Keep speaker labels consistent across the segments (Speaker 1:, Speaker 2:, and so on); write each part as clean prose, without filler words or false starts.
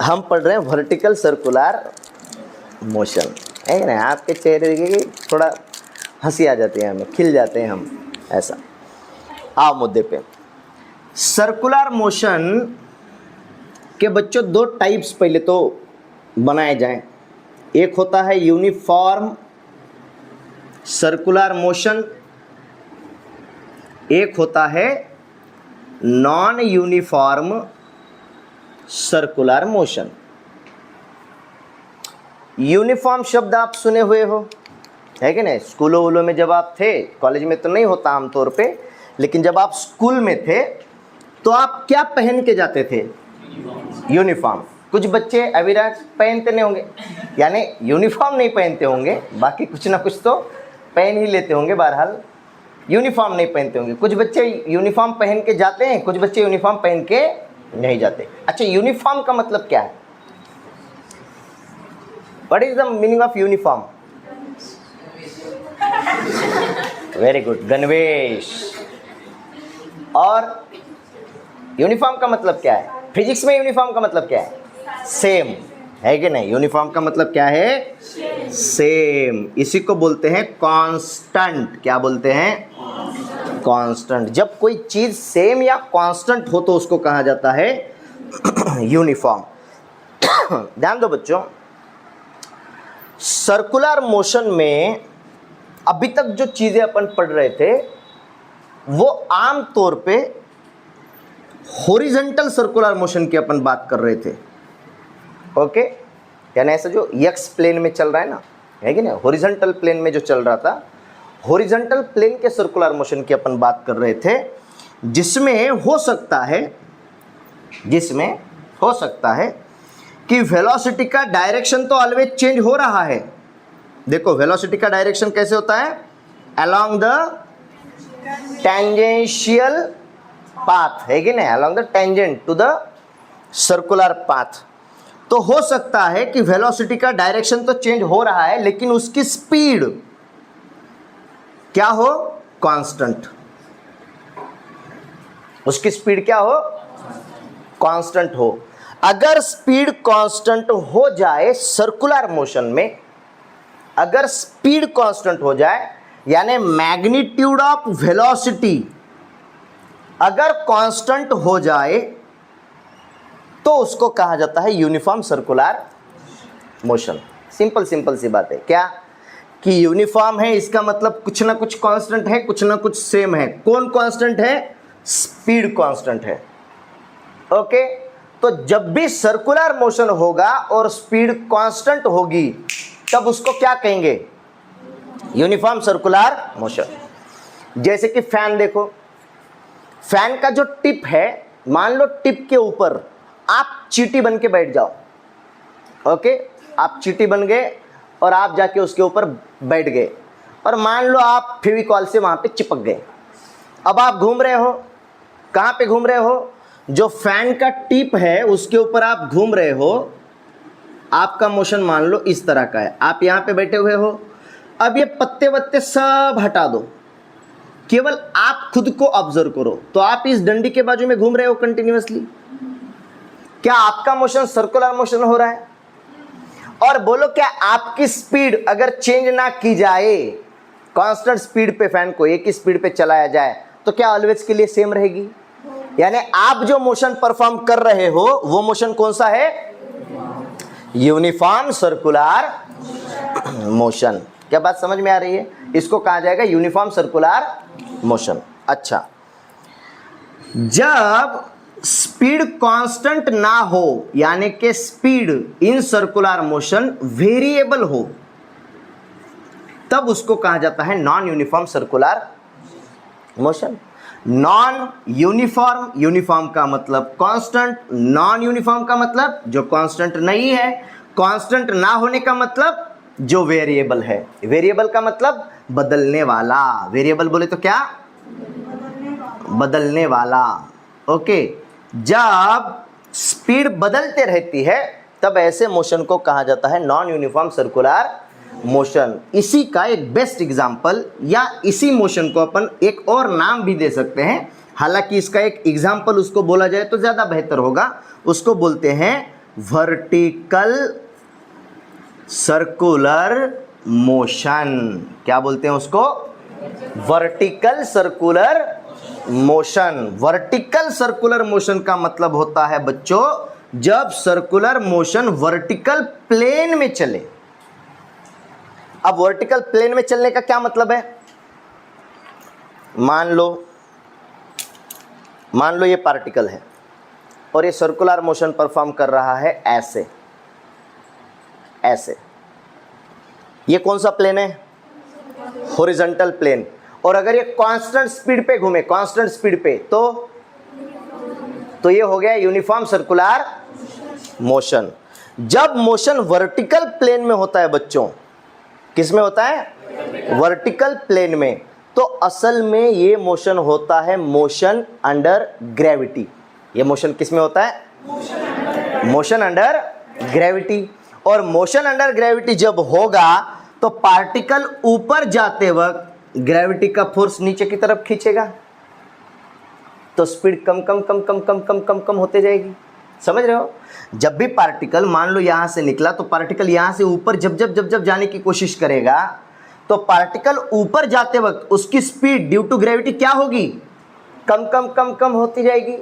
Speaker 1: हम पढ़ रहे हैं वर्टिकल सर्कुलर मोशन, है ना। आपके चेहरे की थोड़ा हंसी आ जाती है, हमें खिल जाते हैं हम, ऐसा। आओ मुद्दे पे। सर्कुलर मोशन के बच्चों दो टाइप्स पहले तो बनाए जाएं। एक होता है यूनिफॉर्म सर्कुलर मोशन, एक होता है non uniform circular motion. Uniform शब्द आप सुने हुए हो, है कि नहीं। स्कूलों वूलों में जब आप थे, कॉलेज में तो नहीं होता आमतौर पे, लेकिन जब आप स्कूल में थे तो आप क्या पहन के जाते थे? यूनिफॉर्म। कुछ बच्चे अविराज पहनते नहीं होंगे, यानी यूनिफॉर्म नहीं पहनते होंगे, बाकी कुछ ना कुछ तो पहन ही लेते होंगे। बहरहाल यूनिफॉर्म नहीं पहनते होंगे। कुछ बच्चे यूनिफॉर्म पहन के जाते हैं, कुछ बच्चे यूनिफॉर्म पहन के नहीं जाते। अच्छा, यूनिफॉर्म का मतलब क्या है? What is the meaning of uniform? Very good गणवेश। और यूनिफॉर्म का मतलब क्या है? फिजिक्स में यूनिफॉर्म का मतलब क्या है? सेम, है कि नहीं। यूनिफॉर्म का मतलब क्या है? सेम। इसी को बोलते हैं कांस्टेंट। क्या बोलते हैं? कांस्टेंट। जब कोई चीज सेम या कांस्टेंट हो तो उसको कहा जाता है यूनिफॉर्म। ध्यान दो बच्चों, सर्कुलर मोशन में अभी तक जो चीजें अपन पढ़ रहे थे वो आम तौर पे हॉरिजॉन्टल सर्कुलर मोशन की अपन बात कर रहे थे। ओके, यानी ऐसा जो एक्स प्लेन में चल रहा है ना, है कि नहीं, हॉरिजॉन्टल प्लेन में जो चल रहा था, हॉरिजॉन्टल प्लेन के सर्कुलर मोशन की अपन बात कर रहे थे, जिसमें हो सकता है कि वेलोसिटी का डायरेक्शन तो ऑलवेज चेंज हो रहा है। देखो वेलोसिटी का डायरेक्शन कैसे होता है? अलोंग द टेंजेंशियल पाथ, है कि नहीं, along the tangent to the circular path. तो हो सकता है कि वेलोसिटी का डायरेक्शन तो चेंज हो रहा है, लेकिन उसकी स्पीड क्या हो? कांस्टेंट। उसकी स्पीड क्या हो? कांस्टेंट हो। अगर स्पीड कांस्टेंट हो जाए सर्कुलर मोशन में, अगर स्पीड कांस्टेंट हो जाए, यानी मैग्नीट्यूड ऑफ वेलोसिटी अगर कांस्टेंट हो जाए, तो उसको कहा जाता है यूनिफॉर्म सर्कुलर मोशन। सिंपल सी बात है। क्या कि यूनिफॉर्म है, इसका मतलब कुछ ना कुछ कांस्टेंट है, कुछ ना कुछ सेम है। कौन कांस्टेंट है? स्पीड कांस्टेंट है। ओके, तो जब भी सर्कुलर मोशन होगा और स्पीड कांस्टेंट होगी, तब उसको क्या कहेंगे? Uniform circular motion. जैसे कि फैन देखो, फैन का जो टिप है, मान लो टिप के ऊपर आप चींटी बन के बैठ जाओ। ओके, आप चींटी बन गए और आप जाके उसके ऊपर बैठ गए, और मान लो आप फेविकॉल से वहां पे चिपक गए। अब आप घूम रहे हो, कहां पे घूम रहे हो? जो फैन का टिप है उसके ऊपर आप घूम रहे हो। आपका मोशन मान लो इस तरह का है, आप यहां पे बैठे हुए हो। अब ये पत्ते वत्ते सब हटा दो, केवल आप खुद को ऑब्जर्व करो। तो आप इस डंडी के बाजू में घूम रहे हो कंटिन्यूअसली। क्या आपका मोशन सर्कुलर मोशन हो रहा है? और बोलो, क्या आपकी स्पीड अगर चेंज ना की जाए, कांस्टेंट स्पीड पे फैन को एक ही स्पीड पे चलाया जाए, तो क्या ऑलवेज के लिए सेम रहेगी? यानी आप जो मोशन परफॉर्म कर रहे हो वो मोशन कौन सा है? Uniform circular motion. क्या बात समझ में आ रही है? इसको कहा जाएगा यूनिफॉर्म सर्कुलर मोशन। अच्छा, जब स्पीड कांस्टेंट ना हो, यानी कि speed in circular motion variable हो, तब उसको कहा जाता है non uniform circular motion. Non uniform, uniform का मतलब कांस्टेंट, नॉन यूनिफॉर्म का मतलब जो कांस्टेंट नहीं है, कांस्टेंट ना होने का मतलब जो वेरिएबल है। वेरिएबल का मतलब बदलने वाला। वेरिएबल बोले तो क्या? बदलने वाला। ओके, जब स्पीड बदलते रहती है तब ऐसे मोशन को कहा जाता है नॉन यूनिफॉर्म सर्कुलर मोशन। इसी का एक बेस्ट एग्जांपल, या इसी मोशन को अपन एक और नाम भी दे सकते हैं, हालांकि इसका एक एग्जांपल उसको बोला जाए तो ज़्यादा बेहतर होगा। उसको बोलते हैं वर्टिकल सर्कुलर मोशन। क्या बोलते हैं उसको? Vertical circular motion. Vertical circular motion का मतलब होता है बच्चों, जब सर्कुलर मोशन वर्टिकल प्लेन में चले। अब वर्टिकल प्लेन में चलने का क्या मतलब है? मान लो ये पार्टिकल है और ये सर्कुलर मोशन परफॉर्म कर रहा है ऐसे ऐसे। ये कौन सा प्लेन है? Horizontal plane. और अगर ये कांस्टेंट स्पीड पे घूमे, कांस्टेंट स्पीड पे, तो ये हो गया यूनिफॉर्म सर्कुलर मोशन। जब मोशन वर्टिकल प्लेन में होता है बच्चों, किस में होता है? वर्टिकल प्लेन में, तो असल में ये मोशन होता है मोशन अंडर ग्रेविटी। ये मोशन किस में होता है? Motion under gravity. और मोशन अंडर ग्रेविटी जब होगा तो पार्टिकल ऊपर जाते वक्त ग्रेविटी का फोर्स नीचे की तरफ खींचेगा, तो स्पीड कम कम कम कम कम कम कम कम होते जाएगी। समझ रहे हो? जब भी पार्टिकल मान लो यहां से निकला, तो पार्टिकल यहां से ऊपर जब जब जब जब जाने की कोशिश करेगा, तो पार्टिकल ऊपर जाते वक्त उसकी स्पीड ड्यू टू ग्रेविटी क्या होगी? कम कम कम कम होती जाएगी।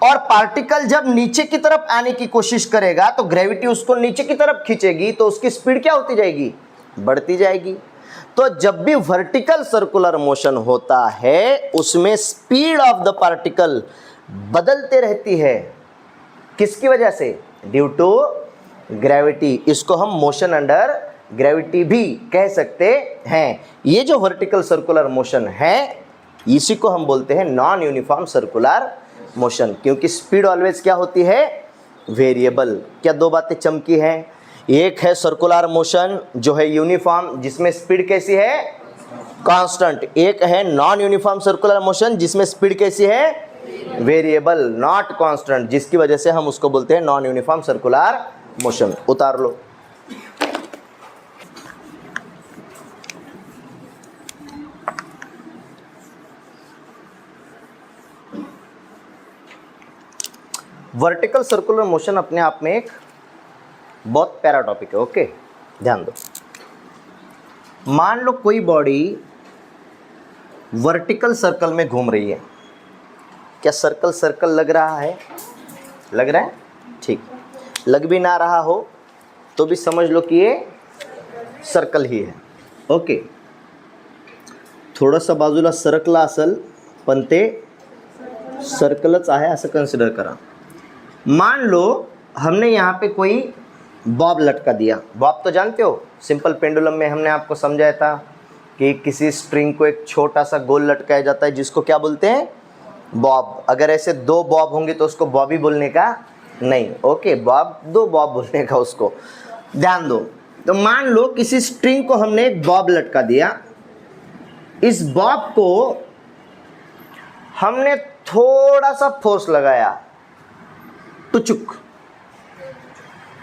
Speaker 1: और पार्टिकल जब नीचे की तरफ आने की कोशिश करेगा तो ग्रेविटी उसको नीचे की तरफ खींचेगी, तो उसकी स्पीड क्या होती जाएगी? बढ़ती जाएगी। तो जब भी वर्टिकल सर्कुलर मोशन होता है उसमें स्पीड ऑफ द पार्टिकल बदलते रहती है। किसकी वजह से? Due to gravity. इसको हम मोशन अंडर ग्रेविटी भी कह सकते हैं। ये जो वर्टिकल सर्कुलर मोशन है इसी को हम बोलते हैं नॉन यूनिफॉर्म सर्कुलर मोशन, क्योंकि स्पीड ऑलवेज क्या होती है? वेरिएबल। क्या दो बातें चमकी हैं? एक है सर्कुलर मोशन जो है यूनिफॉर्म, जिसमें स्पीड कैसी है? कांस्टेंट। एक है नॉन यूनिफॉर्म सर्कुलर मोशन जिसमें स्पीड कैसी है? वेरिएबल, नॉट कांस्टेंट, जिसकी वजह से हम उसको बोलते हैं नॉन यूनिफॉर्म सर्कुलर मोशन। उतार लो। वर्टिकल सर्कुलर मोशन अपने आप में एक बहुत प्यारा टॉपिक है। ओके, ध्यान दो। मान लो कोई बॉडी वर्टिकल सर्कल में घूम रही है। क्या सर्कल सर्कल लग रहा है? लग रहा है? ठीक। लग भी ना रहा हो तो भी समझ लो कि ये सर्कल ही है। ओके, थोडंसं बाजूला सरकला असेल पण ते सर्कलच आहे असं कन्सिडर करा। मान लो हमने यहाँ पे कोई बॉब लटका दिया। बॉब तो जानते हो, सिंपल पेंडुलम में हमने आपको समझाया था कि किसी स्ट्रिंग को एक छोटा सा गोल लटकाया जाता है जिसको क्या बोलते हैं? बॉब। अगर ऐसे दो बॉब होंगे तो उसको बॉबी बोलने का नहीं। ओके, बॉब दो बॉब बोलने का उसको। ध्यान दो। तो मान लो किसी स्ट्रिंग को हमने एक बॉब लटका दिया। इस बॉब को हमने थोड़ा सा फोर्स लगाया, टुचुक।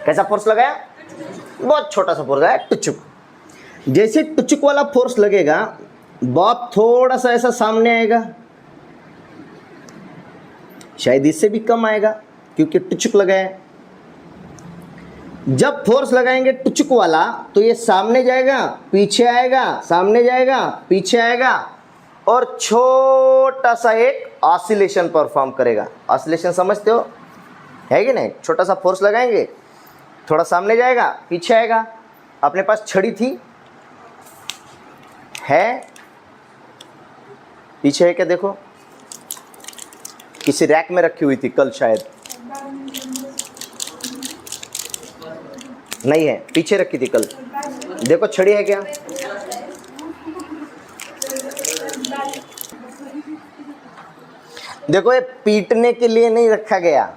Speaker 1: कैसा फोर्स लगाया? बहुत छोटा सा फोर्स लगाया, टुचुक। जैसे टुचुक वाला फोर्स लगेगा, बॉब थोड़ा सा ऐसा सामने आएगा, शायद इससे भी कम आएगा क्योंकि टुचुक लगाया। जब फोर्स लगाएंगे टुचुक वाला तो ये सामने जाएगा, पीछे आएगा, सामने जाएगा, पीछे आएगा और छोटा सा एक ऑसिलेशन परफॉर्म करेगा। ऑसिलेशन समझते हो, है कि नहीं? छोटा सा फोर्स लगाएंगे, थोड़ा सामने जाएगा, पीछे आएगा। अपने पास छड़ी थी, है पीछे है क्या? देखो, किसी रैक में रखी हुई थी कल शायद, नहीं है, पीछे रखी थी कल। देखो छड़ी है क्या? देखो, ये पीटने के लिए नहीं रखा गया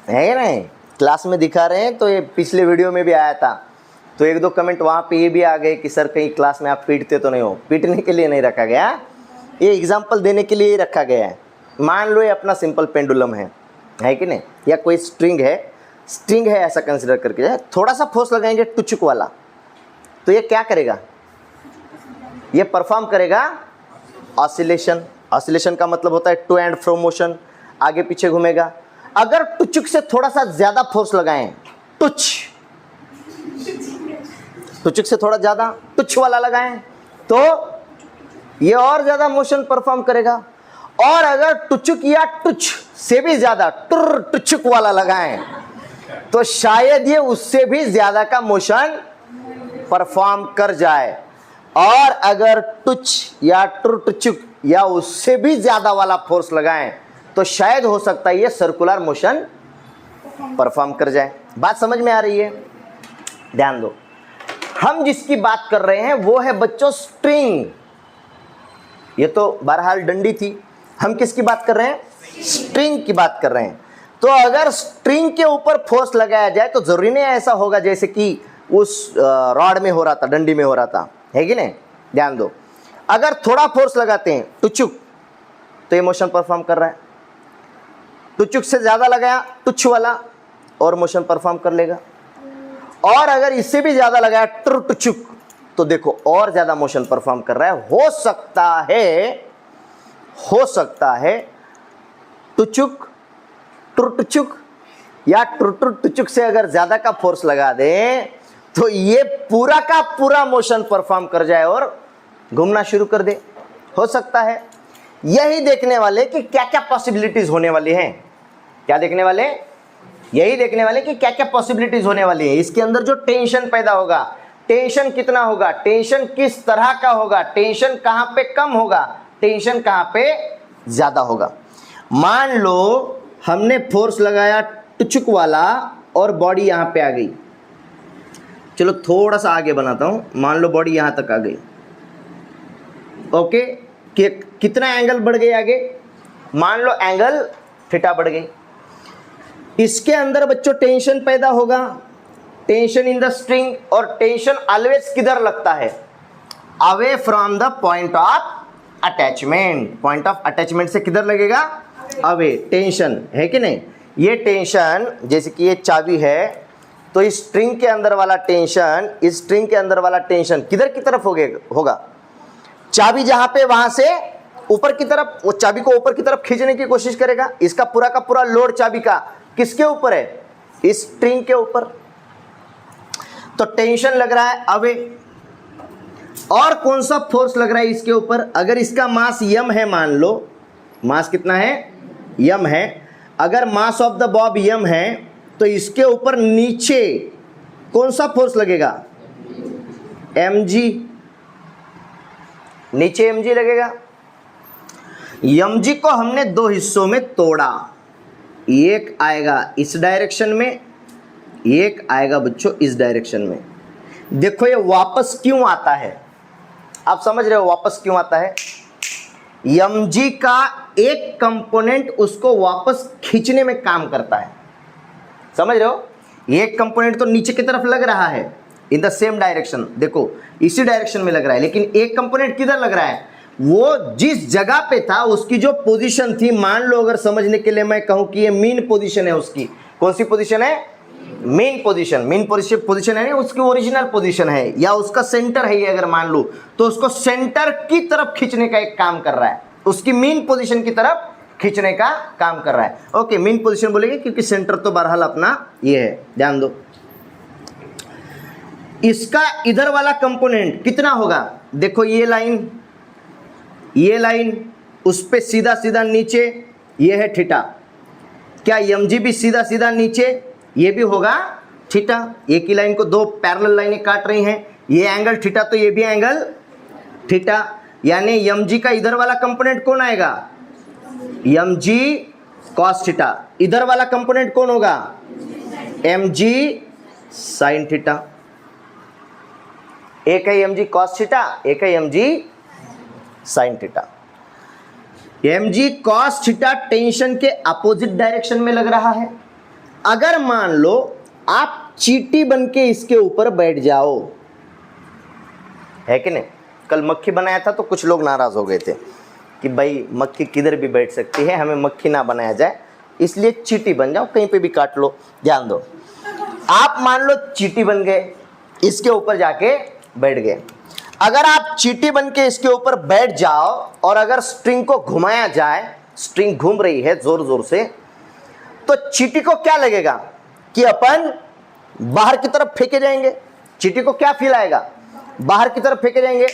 Speaker 1: है ना। क्लास में दिखा रहे हैं तो ये पिछले वीडियो में भी आया था, तो एक दो कमेंट वहाँ पे ये भी आ गए कि सर कहीं क्लास में आप पीटते तो नहीं हो। पीटने के लिए नहीं रखा गया, ये एग्जाम्पल देने के लिए ही रखा गया है। मान लो ये अपना सिंपल पेंडुलम है कि नहीं, या कोई स्ट्रिंग है ऐसा कंसिडर करके थोड़ा सा फोर्स लगाएंगे टुचुक वाला, तो ये क्या करेगा? ये परफॉर्म करेगा ऑसिलेशन। ऑसिलेशन का मतलब होता है टू एंड फ्रो मोशन, आगे पीछे घूमेगा। अगर टुचुक से थोड़ा सा ज्यादा फोर्स लगाएं, टुचुक से थोड़ा ज्यादा टुच वाला लगाएं तो ये और ज्यादा मोशन परफॉर्म करेगा। और अगर टुचुक या टुच से भी ज्यादा टुर टुचुक वाला लगाएं तो शायद ये उससे भी ज्यादा का मोशन परफॉर्म कर जाए। और अगर टुच या टुर टुचुक या उससे भी ज्यादा वाला फोर्स लगाएं तो शायद हो सकता है ये सर्कुलर मोशन परफॉर्म कर जाए। बात समझ में आ रही है? ध्यान दो, हम जिसकी बात कर रहे हैं वो है बच्चों स्ट्रिंग। ये तो बहरहाल डंडी थी, हम किसकी बात कर रहे हैं? स्ट्रिंग की बात कर रहे हैं। तो अगर स्ट्रिंग के ऊपर फोर्स लगाया जाए तो जरूरी नहीं ऐसा होगा जैसे कि उस रॉड में हो रहा था, डंडी में हो रहा था, है कि नहीं? ध्यान दो, अगर थोड़ा फोर्स लगाते हैं टुचुक तो ये मोशन परफॉर्म कर रहा है, टुचुक से ज्यादा लगाया टुच वाला और मोशन परफॉर्म कर लेगा। और अगर इससे भी ज्यादा लगाया टुर टुचुक तो देखो और ज्यादा मोशन परफॉर्म कर रहा है। हो सकता है टुचुक टुर टुचुक या टुर टुर टुचुक से अगर ज्यादा का फोर्स लगा दें तो ये पूरा का पूरा मोशन परफॉर्म कर जाए और घूमना शुरू कर दे। हो सकता है। यही देखने वाले कि क्या क्या पॉसिबिलिटीज होने वाली हैं। क्या देखने वाले? यही देखने वाले कि क्या क्या पॉसिबिलिटीज होने वाली है। इसके अंदर जो टेंशन पैदा होगा, टेंशन कितना होगा, टेंशन किस तरह का होगा, टेंशन कहां पे कम होगा, टेंशन कहां पे ज्यादा होगा। मान लो हमने फोर्स लगाया टुचुक वाला और बॉडी यहां पे आ गई। चलो थोड़ा सा आगे बनाता हूं, मान लो बॉडी यहां तक आ गई। ओके, कितना एंगल बढ़ गई आगे? मान लो एंगल थीटा बढ़ गई। इसके अंदर बच्चों टेंशन पैदा होगा, टेंशन इन द स्ट्रिंग। और टेंशन ऑलवेज किधर लगता है? Away from the point of attachment. Point of attachment से किधर लगेगा? अवे। टेंशन है कि नहीं? ये टेंशन जैसे कि ये चाबी है तो इस स्ट्रिंग के अंदर वाला टेंशन, इस स्ट्रिंग के अंदर वाला टेंशन किधर की तरफ होगा? चाबी जहां पे वहां से ऊपर की तरफ, वो चाबी को ऊपर की तरफ खींचने की कोशिश करेगा। इसका पूरा का पूरा लोड चाबी का किसके ऊपर है? इस स्ट्रिंग के ऊपर। तो टेंशन लग रहा है अवे। और कौन सा फोर्स लग रहा है इसके ऊपर? अगर इसका मास यम है, मान लो मास कितना है? यम है। अगर मास ऑफ द बॉब यम है तो इसके ऊपर नीचे कौन सा फोर्स लगेगा? mg। नीचे mg लगेगा। mg को हमने दो हिस्सों में तोड़ा, एक आएगा इस डायरेक्शन में, एक आएगा बच्चों इस डायरेक्शन में। देखो ये वापस क्यों आता है? आप समझ रहे हो वापस क्यों आता है? mg का एक कंपोनेंट उसको वापस खींचने में काम करता है। समझ रहे हो? एक कंपोनेंट तो नीचे की तरफ लग रहा है इन द सेम डायरेक्शन, देखो इसी डायरेक्शन में लग रहा है, लेकिन एक कंपोनेंट किधर लग रहा है? वो जिस जगह पे था उसकी जो पोजीशन थी, मान लो अगर समझने के लिए मैं कहूं कि ये मीन पोजीशन है उसकी। कौन सी पोजीशन है? Main position. मेन पोजीशन है, उसकी ओरिजिनल पोजीशन है या उसका सेंटर है ये अगर मान लो, तो उसको सेंटर की तरफ खींचने का एक काम कर रहा है, उसकी मेन पोजीशन की तरफ खींचने का काम कर रहा है। ओके, मेन पोजीशन बोलेंगे क्योंकि सेंटर तो बहरहाल अपना ये है। ध्यान दो, इसका इधर वाला कंपोनेंट कितना होगा? देखो ये लाइन उस पे सीधा सीधा नीचे, ये है थीटा। क्या mg भी सीधा सीधा नीचे? ये भी होगा थीटा। एक ही लाइन को दो पैरेलल लाइनें काट रही हैं, ये एंगल थीटा तो ये भी एंगल थीटा। यानी mg का इधर वाला कंपोनेंट कौन आएगा? mg cos theta. इधर वाला कंपोनेंट कौन होगा? mg sin theta. एक है mg cos थीटा, एक है mg sin theta. mg cos theta tension के अपोजिट डायरेक्शन में लग रहा है। अगर मान लो आप चींटी बन के इसके ऊपर बैठ जाओ, है कि नहीं? कल मक्खी बनाया था तो कुछ लोग नाराज हो गए थे कि भाई मक्खी किधर भी बैठ सकती है, हमें मक्खी ना बनाया जाए, इसलिए चींटी बन जाओ, कहीं पे भी काट लो। ध्यान दो, आप मान लो चींटी बन गए, इसके ऊपर जाके बैठ गए। अगर आप चींटी बन के इसके ऊपर बैठ जाओ और अगर स्ट्रिंग को घुमाया जाए, स्ट्रिंग घूम रही है जोर जोर से, तो चींटी को क्या लगेगा कि अपन बाहर की तरफ फेंके जाएंगे। चींटी को क्या फील आएगा, बाहर की तरफ फेंके जाएंगे।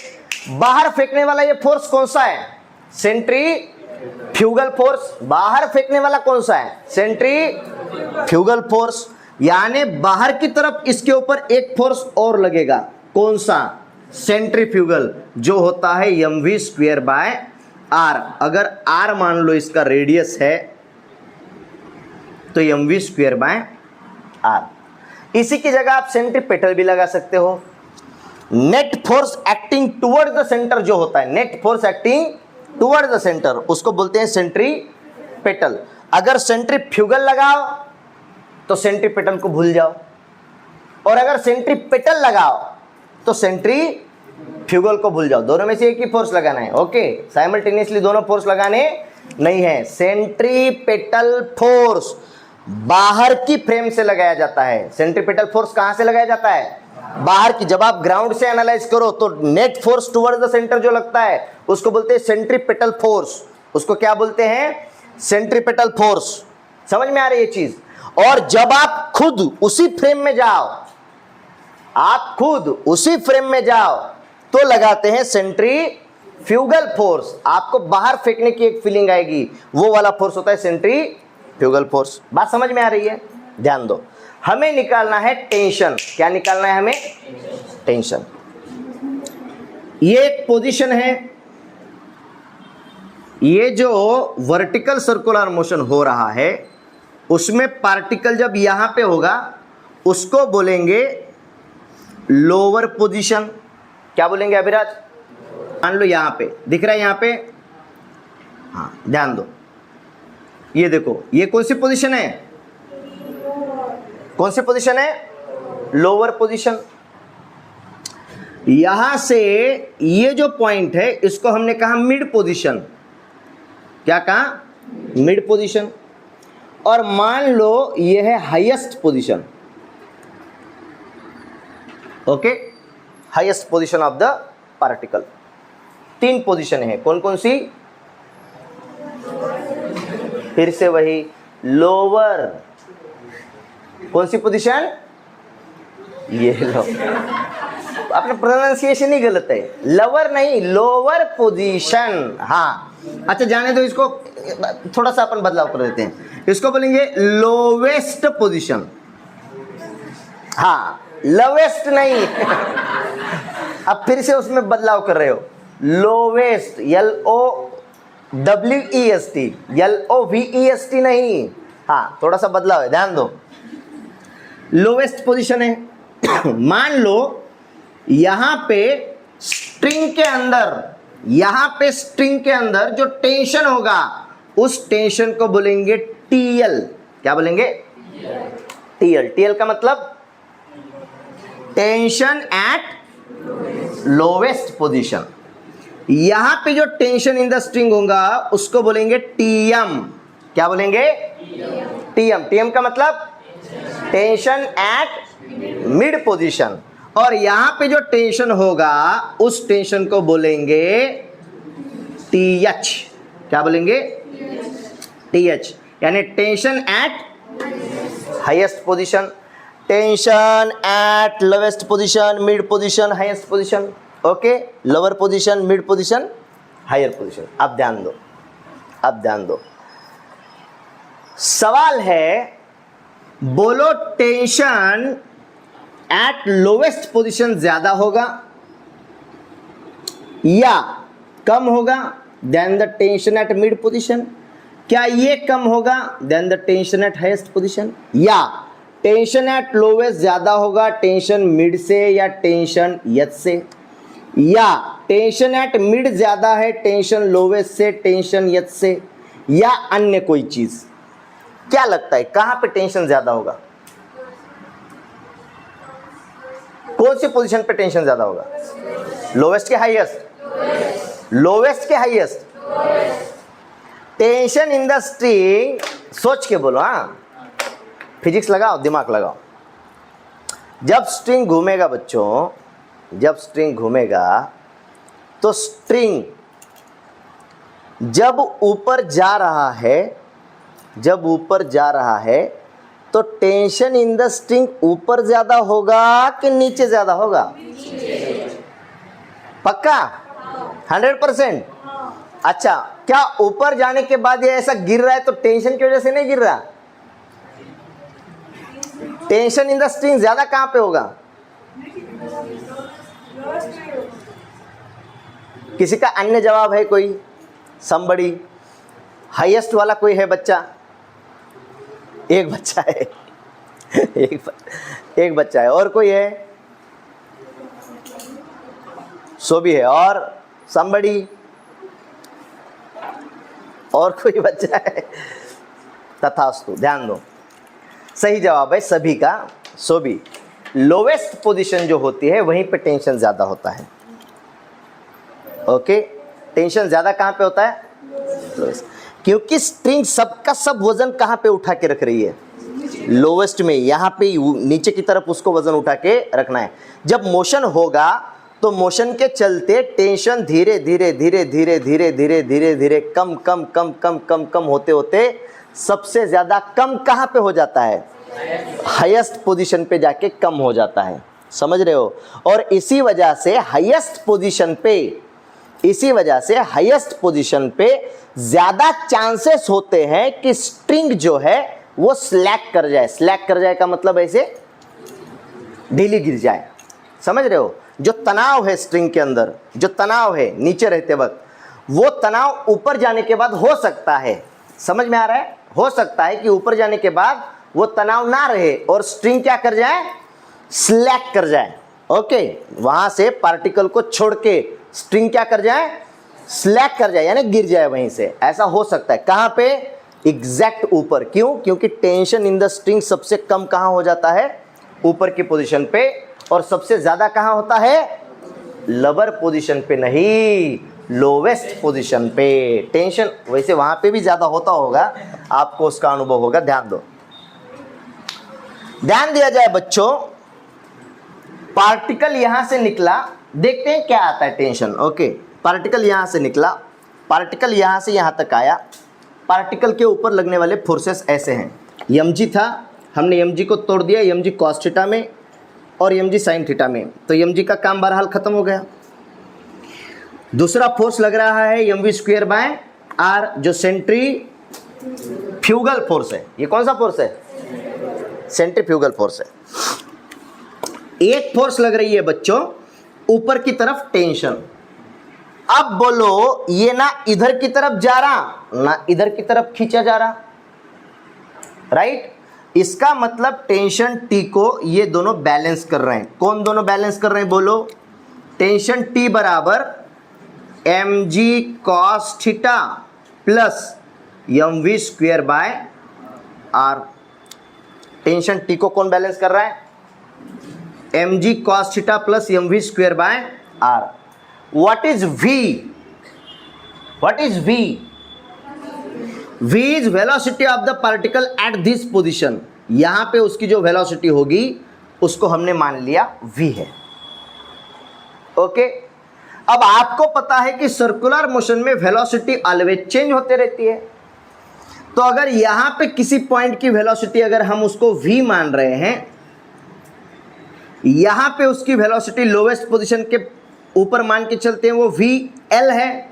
Speaker 1: बाहर फेंकने वाला ये फोर्स कौन सा है, सेंट्रीफ्यूगल फोर्स। बाहर फेंकने वाला कौन सा है, सेंट्रीफ्यूगल फोर्स। यानी बाहर की तरफ इसके ऊपर एक फोर्स और लगेगा, कौन सा, सेंट्रीफ्यूगल, जो होता है mv²/r। अगर r मान लो इसका रेडियस है तो mv²/r। इसी की जगह आप सेंट्रीपेटल भी लगा सकते हो। Net force acting towards the centre जो होता है, net force acting towards the centre, उसको बोलते हैं सेंट्रीपेटल। अगर सेंट्रीफ्यूगल लगाओ तो सेंट्रीपेटल को भूल जाओ, और अगर सेंट्रीपेटल लगाओ तो सेंट्रीफ्यूगल को भूल जाओ। दोनों में से एक ही फोर्स लगाना है। ओके, साइमल्टेनियसली दोनों फोर्स लगाने नहीं है। सेंट्रीपेटल फोर्स बाहर की फ्रेम से लगाया जाता है। सेंट्रीपेटल फोर्स कहां से लगाया जाता है, बाहर की। जब आप ग्राउंड से एनालाइज करो तो net force towards the centre जो लगता है उसको बोलते हैं सेंट्रीपेटल फोर्स। उसको क्या बोलते हैं, सेंट्रीपेटल फोर्स। समझ में आ रही है ये चीज। और जब आप खुद उसी फ्रेम में जाओ, आप खुद उसी फ्रेम में जाओ तो लगाते हैं सेंट्रीफ्यूगल फोर्स। आपको बाहर फेंकने की एक फीलिंग आएगी, वो वाला फोर्स होता है सेंट्रीफ्यूगल फोर्स। बात समझ में आ रही है, ध्यान दो। हमें निकालना है टेंशन। क्या निकालना है हमें, टेंशन। ये एक पोजीशन है, ये जो वर्टिकल सर्कुलर मोशन हो रहा है उसमें पार्टिकल जब यहां पे होगा उसको बोलेंगे लोअर पोजीशन। क्या बोलेंगे अभिराज, मान लो यहां पे दिख रहा है, यहां पे, हाँ ध्यान दो। ये देखो, ये कौन सी पोजीशन है, कौन सी पोजीशन है, लोअर पोजीशन। यहां से ये जो पॉइंट है इसको हमने कहा मिड पोजीशन। क्या कहा, मिड पोजीशन। और मान लो ये है highest position. Okay, highest position of the particle. तीन पोजीशन है, कौन कौन सी, फिर से वही, लोअर, कौन सी पोजीशन, ये लो, अपना प्रोनाउंसिएशन ही गलत है, लोअर नहीं, लोअर पोजीशन। हाँ अच्छा, जाने दो, इसको थोड़ा सा अपन बदलाव कर देते हैं, इसको बोलेंगे लोवेस्ट पोजीशन। हाँ, लोवेस्ट नहीं अब फिर से उसमें बदलाव कर रहे हो, लोवेस्ट, LOWEST, LOVEST नहीं। हाँ, थोड़ा सा बदलाव है, ध्यान दो। लोवेस्ट पोजीशन है। मान लो यहां पे स्ट्रिंग के अंदर, यहां पे स्ट्रिंग के अंदर जो टेंशन होगा उस टेंशन को बोलेंगे TL। क्या बोलेंगे, TL। TL का मतलब टेंशन एट लोवेस्ट पोजीशन। यहां पे जो टेंशन इन द स्ट्रिंग होगा उसको बोलेंगे TM। क्या बोलेंगे, TM। TM का मतलब टेंशन एट मिड पोजीशन। और यहां पे जो टेंशन होगा उस टेंशन को बोलेंगे TH। क्या बोलेंगे, TH, यानी tension at highest position, tension at lowest position, mid position, highest position. Okay, lower position, mid position, higher position. अब ध्यान दो, अब ध्यान दो। सवाल है, बोलो टेंशन एट लोवेस्ट पोजीशन ज्यादा होगा या कम होगा then the tension at mid position? क्या ये कम होगा then the tension at highest position, या टेंशन एट लोवेस्ट ज्यादा होगा टेंशन मिड से या टेंशन एच से, या टेंशन एट मिड ज्यादा है टेंशन लोवेस्ट से, टेंशन एच से, या अन्य कोई चीज? क्या लगता है कहां पे टेंशन ज्यादा होगा, कौन सी पोजीशन पे टेंशन ज्यादा होगा? लोवेस्ट के हाईएस्ट, लोवेस्ट के highest. Tension in the string, सोच के बोलो, हाँ फिजिक्स लगाओ, दिमाग लगाओ। जब स्ट्रिंग घूमेगा बच्चों, जब स्ट्रिंग घूमेगा तो स्ट्रिंग जब ऊपर जा रहा है, जब ऊपर जा रहा है तो टेंशन इन द स्ट्रिंग ऊपर ज्यादा होगा कि नीचे ज्यादा होगा? पक्का 100%? अच्छा, क्या ऊपर जाने के बाद ये ऐसा गिर रहा है तो टेंशन की वजह से नहीं गिर रहा? टेंशन इन द स्ट्रिंग ज्यादा कहां पे होगा? किसी का अन्य जवाब है कोई? समबड़ी हाईएस्ट वाला कोई है बच्चा? एक बच्चा है। एक बच्चा है। और कोई है? सो भी है। और समबड़ी? और कोई बच्चा है? तथास्तु। ध्यान दो, सही जवाब है सभी का सो भी। लोवेस्ट पोजीशन जो होती है वहीं पे टेंशन ज्यादा होता है। ओके, टेंशन ज्यादा कहां पे होता है? क्योंकि स्ट्रिंग सबका सब वजन कहां पे उठा के रख रही है? लोवेस्ट में, यहां पे नीचे की तरफ उसको वजन उठा के रखना है। जब मोशन होगा तो मोशन के चलते टेंशन धीरे धीरे धीरे धीरे धीरे धीरे धीरे धीरे कम कम कम कम कम कम होते होते सबसे ज्यादा कम कहां पे हो जाता है? हाईएस्ट पोजीशन पे जाके कम हो जाता है। समझ रहे हो? और इसी वजह से हाईएस्ट पोजीशन पे ज्यादा चांसेस होते हैं कि स्ट्रिंग जो है वो स्लैक कर जाए। स्लैक कर जाए का मतलब ऐसे ढीली गिर जाए। समझ रहे हो? जो तनाव है स्ट्रिंग के अंदर, जो तनाव है नीचे रहते वक्त, वो तनाव ऊपर जाने के बाद हो सकता है, समझ में आ रहा है? हो सकता है कि ऊपर जाने के बाद वो तनाव ना रहे और स्ट्रिंग क्या कर जाए? स्लैक कर जाए। ओके, वहां से पार्टिकल को छोड़ के स्ट्रिंग क्या कर जाए? स्लैक कर जाए, यानी गिर जाए वहीं से। ऐसा हो सकता है। कहां पे? एग्जैक्ट ऊपर। क्यों? क्योंकि टेंशन इन द स्ट्रिंग सबसे कम कहां हो जाता है? ऊपर की पोजीशन पे। और सबसे ज्यादा कहां होता है? लोअर पोजीशन पे नहीं, लोवेस्ट पोजीशन पे। टेंशन वैसे वहां पे भी ज्यादा होता होगा, आपको उसका अनुभव होगा। ध्यान दो, ध्यान दिया जाए बच्चों। पार्टिकल यहां से निकला, देखते हैं क्या आता है टेंशन। ओके, पार्टिकल यहां से निकला, पार्टिकल यहां से यहां तक आया। पार्टिकल के ऊपर लगने वाले फोर्सेस ऐसे हैं। mg था, हमने mg को तोड़ दिया mg cos थीटा में और mg sin थीटा में, तो mg का काम बहरहाल खत्म हो गया। दूसरा फोर्स लग रहा है mv²/r जो सेंट्रीफ्यूगल फोर्स है। ये कौन सा फोर्स है? सेंट्रीफ्यूगल फोर्स है। एक फोर्स लग रही है बच्चों ऊपर की तरफ, टेंशन। अब बोलो, ये ना इधर की तरफ जा रहा ना इधर की तरफ खींचा जा रहा, राइट? इसका मतलब टेंशन T को ये दोनों बैलेंस कर रहे हैं। कौन दोनों बैलेंस कर रहे हैं? बोलो, टेंशन T बराबर mg cos theta plus mv²/r। Tension T को कौन बैलेंस कर रहा है? mg cos theta plus mv²/r। What is V? What is V? V is velocity of the particle at this position। यहां पे उसकी जो वेलोसिटी होगी उसको हमने मान लिया V है। ओके, अब आपको पता है कि सर्कुलर मोशन में वेलोसिटी ऑलवेज चेंज होते रहती है। तो अगर यहां पे किसी पॉइंट की वेलोसिटी अगर हम उसको V मान रहे हैं, यहां पे उसकी वेलोसिटी लोवेस्ट पोजीशन के ऊपर मान के चलते हैं वो VL है,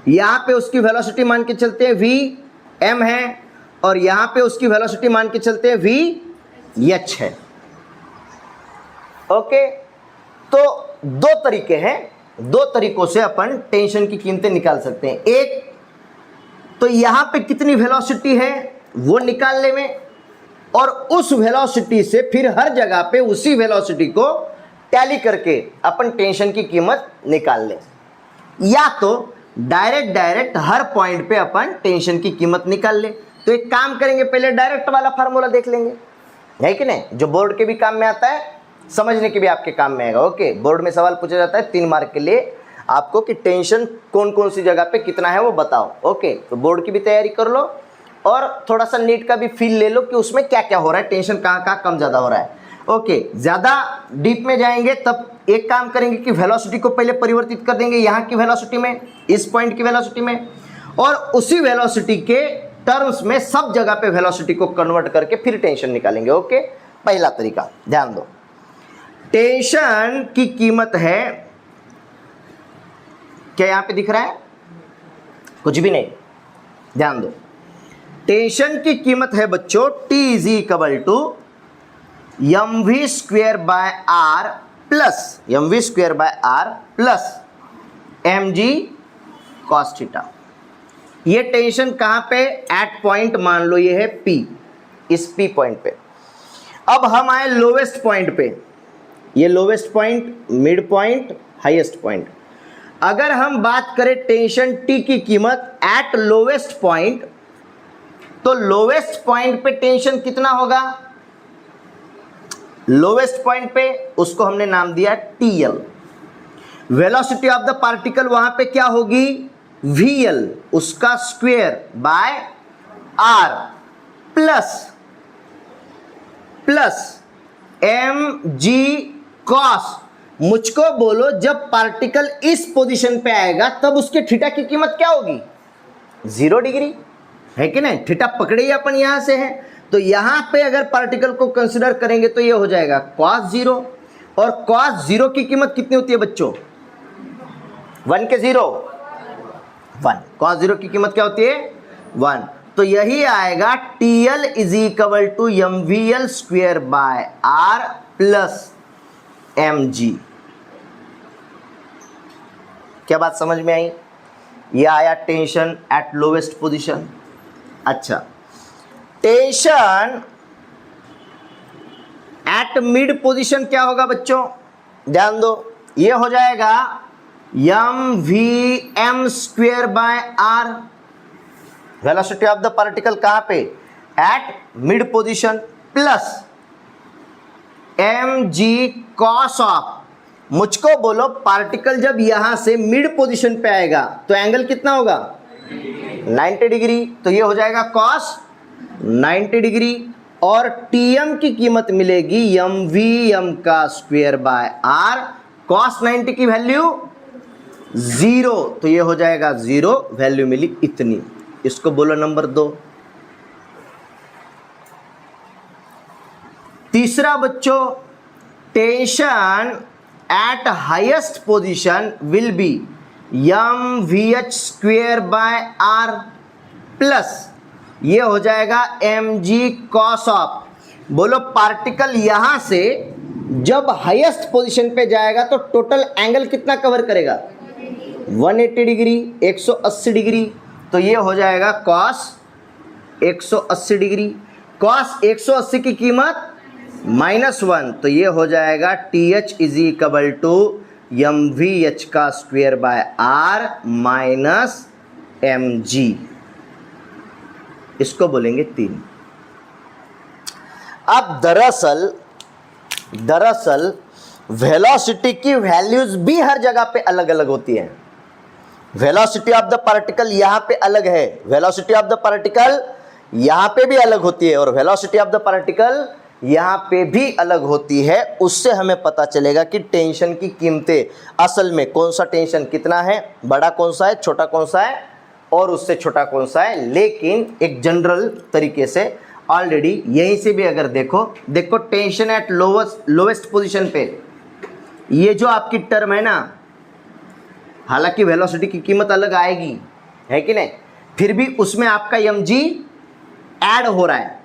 Speaker 1: यहां पे उसकी वेलोसिटी मान के चलते हैं VM है, और यहां पे उसकी वेलोसिटी मान के चलते हैं VH है। ओके, तो दो तरीके हैं, दो तरीकों से अपन टेंशन की कीमतें निकाल सकते हैं। एक तो यहां पे कितनी वेलोसिटी है वो निकालने में, और उस वेलोसिटी से फिर हर जगह पे उसी वेलोसिटी को टैली करके अपन टेंशन की कीमत निकाल लें, या तो डायरेक्ट हर पॉइंट पे अपन टेंशन की कीमत निकाल लें। तो एक काम करेंगे, पहले डायरेक्ट वाला फार्मूला देख लेंगे, है कि नहीं? जो बोर्ड के भी काम में आता है, समझने के भी आपके काम में आएगा। ओके, बोर्ड में सवाल पूछा जाता है 3 मार्क के लिए आपको कि टेंशन कौन कौन सी जगह पे कितना है वो बताओ। ओके, तो बोर्ड की भी तैयारी कर लो और थोड़ा सा नीट का भी फील ले लो कि उसमें क्या क्या हो रहा है, टेंशन कहाँ कहाँ कम ज़्यादा हो रहा है। ओके, ज़्यादा डीप में जाएंगे तब एक काम करेंगे कि वेलोसिटी को पहले परिवर्तित कर देंगे यहाँ की वेलोसिटी में, इस पॉइंट की वेलोसिटी में, और उसी वेलोसिटी के टर्म्स में सब जगह पे वेलोसिटी को कन्वर्ट करके फिर टेंशन निकालेंगे। ओके, पहला तरीका ध्यान दो। टेंशन की कीमत है, क्या यहां पे दिख रहा है? कुछ भी नहीं, ध्यान दो। टेंशन की कीमत है बच्चों T is equal to mv square by R plus mg cos theta. ये टेंशन कहां पे? एट पॉइंट, मान लो ये है P, इस P पॉइंट पे। अब हम आए लोवेस्ट पॉइंट पे, ये lowest point, mid point, highest point. अगर हम बात करें टेंशन T की कीमत एट लोवेस्ट पॉइंट, तो लोवेस्ट पॉइंट पे टेंशन कितना होगा? लोवेस्ट पॉइंट पे उसको हमने नाम दिया TL। Velocity of the particle वहां पे क्या होगी? VL, उसका square by R plus mg cos। मुझको बोलो जब पार्टिकल इस पोजीशन पे आएगा तब उसके थीटा की कीमत क्या होगी? 0 डिग्री, है कि नहीं? थीटा पकड़े ही अपन यहां से है, तो यहां पे अगर पार्टिकल को कंसीडर करेंगे तो ये हो जाएगा cos 0। और cos 0 की कीमत कितनी होती है बच्चों? 1 के 0, 1। cos 0 की कीमत क्या होती है? 1। तो यही आएगा TL is equal to mvl square by R plus mg। क्या बात समझ में आई? ये आया टेंशन एट लोवेस्ट पोजीशन। अच्छा, टेंशन एट मिड पोजीशन क्या होगा बच्चों? ध्यान दो, ये हो जाएगा mvm square by r। Velocity of the particle कहां पे? At mid position, plus mg cos of. मुझको बोलो पार्टिकल जब यहां से मिड पोजीशन पे आएगा तो एंगल कितना होगा? 90 डिग्री। तो ये हो जाएगा cos 90 डिग्री। और Tm की कीमत मिलेगी mvm का स्क्वायर बाय r। cos 90 की वैल्यू 0, तो ये हो जाएगा 0, वैल्यू मिली इतनी। इसको बोलो नंबर 2। तीसरा बच्चों, tension at highest position will be mvh square by r plus ये हो जाएगा mg cos ऑफ। बोलो पार्टिकल यहां से जब हाईएस्ट पोजीशन पे जाएगा तो टोटल एंगल कितना कवर करेगा? 180 डिग्री, 180 डिग्री। तो ये हो जाएगा cos 180 डिग्री। cos 180 की कीमत -1, तो ये हो जाएगा TH is equal to mvh का square by r minus mg। इसको बोलेंगे 3। अब दरअसल वेलोसिटी की वैल्यूज भी हर जगह पे अलग अलग होती है। वेलोसिटी ऑफ द पार्टिकल यहां पे अलग है, वेलोसिटी ऑफ द पार्टिकल यहां पे भी अलग होती है, और वेलोसिटी ऑफ द पार्टिकल यहां पे भी अलग होती है। उससे हमें पता चलेगा कि टेंशन की कीमतें असल में कौन सा टेंशन कितना है, बड़ा कौन सा है, छोटा कौन सा है, और उससे छोटा कौन सा है। लेकिन एक जनरल तरीके से ऑलरेडी यहीं से भी अगर देखो टेंशन एट लोवेस्ट पोजीशन पे ये जो आपकी टर्म है ना, हालांकि वेलोसिटी की कीमत अलग आएगी, है कि नहीं, फिर भी उसमें आपका mg ऐड हो रहा है।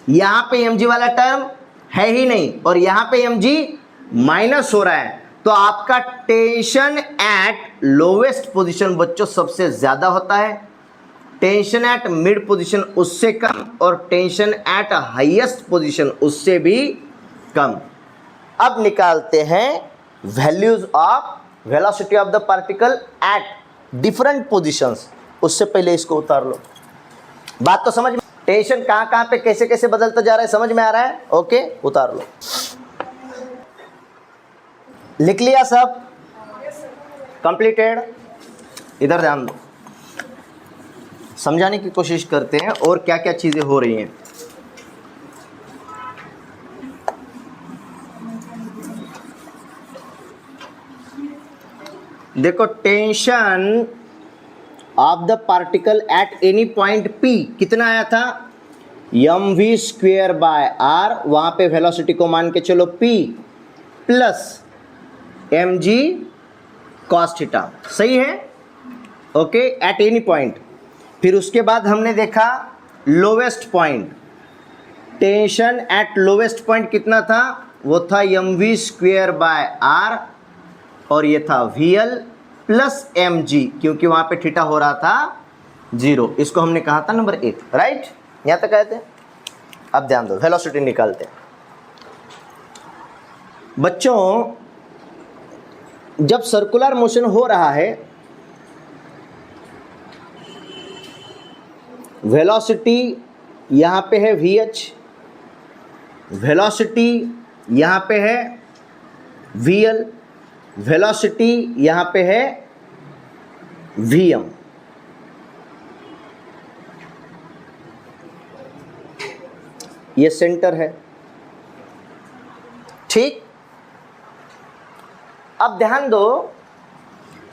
Speaker 1: यहां पे mg वाला टर्म है ही नहीं और यहां पे mg माइनस हो रहा है, तो आपका टेंशन एट लोवेस्ट पोजीशन बच्चों सबसे ज्यादा होता है, टेंशन एट मिड पोजीशन उससे कम, और टेंशन एट हाईएस्ट पोजीशन उससे भी कम। अब निकालते हैं values of velocity of the particle at different positions. उससे पहले इसको उतार लो। बात तो समझ में, टेंशन कहां कहां पे कैसे कैसे बदलता जा रहा है, समझ में आ रहा है? ओके, उतार लो। लिख लिया सब? कंप्लीटेड। इधर ध्यान दो, समझाने की कोशिश करते हैं और क्या क्या चीजें हो रही हैं। देखो tension of the particle at any point P कितना आया था, mv²/r, वहां पे वेलोसिटी को मान के चलो P plus mg cos theta, सही है, ओके, एट एनी पॉइंट। फिर उसके बाद हमने देखा lowest point, tension at lowest point कितना था, वो था mv²/r और ये था vl प्लस mg, क्योंकि वहां पे थीटा हो रहा था 0। इसको हमने कहा था नंबर 1, राइट, यहां तक आए थे। अब ध्यान दो, वेलोसिटी निकालते हैं बच्चों। जब सर्कुलर मोशन हो रहा है, वेलोसिटी यहां पे है vh, वेलोसिटी यहां पे है vl, वेलोसिटी यहां पे है vm। ये सेंटर है, ठीक। अब ध्यान दो,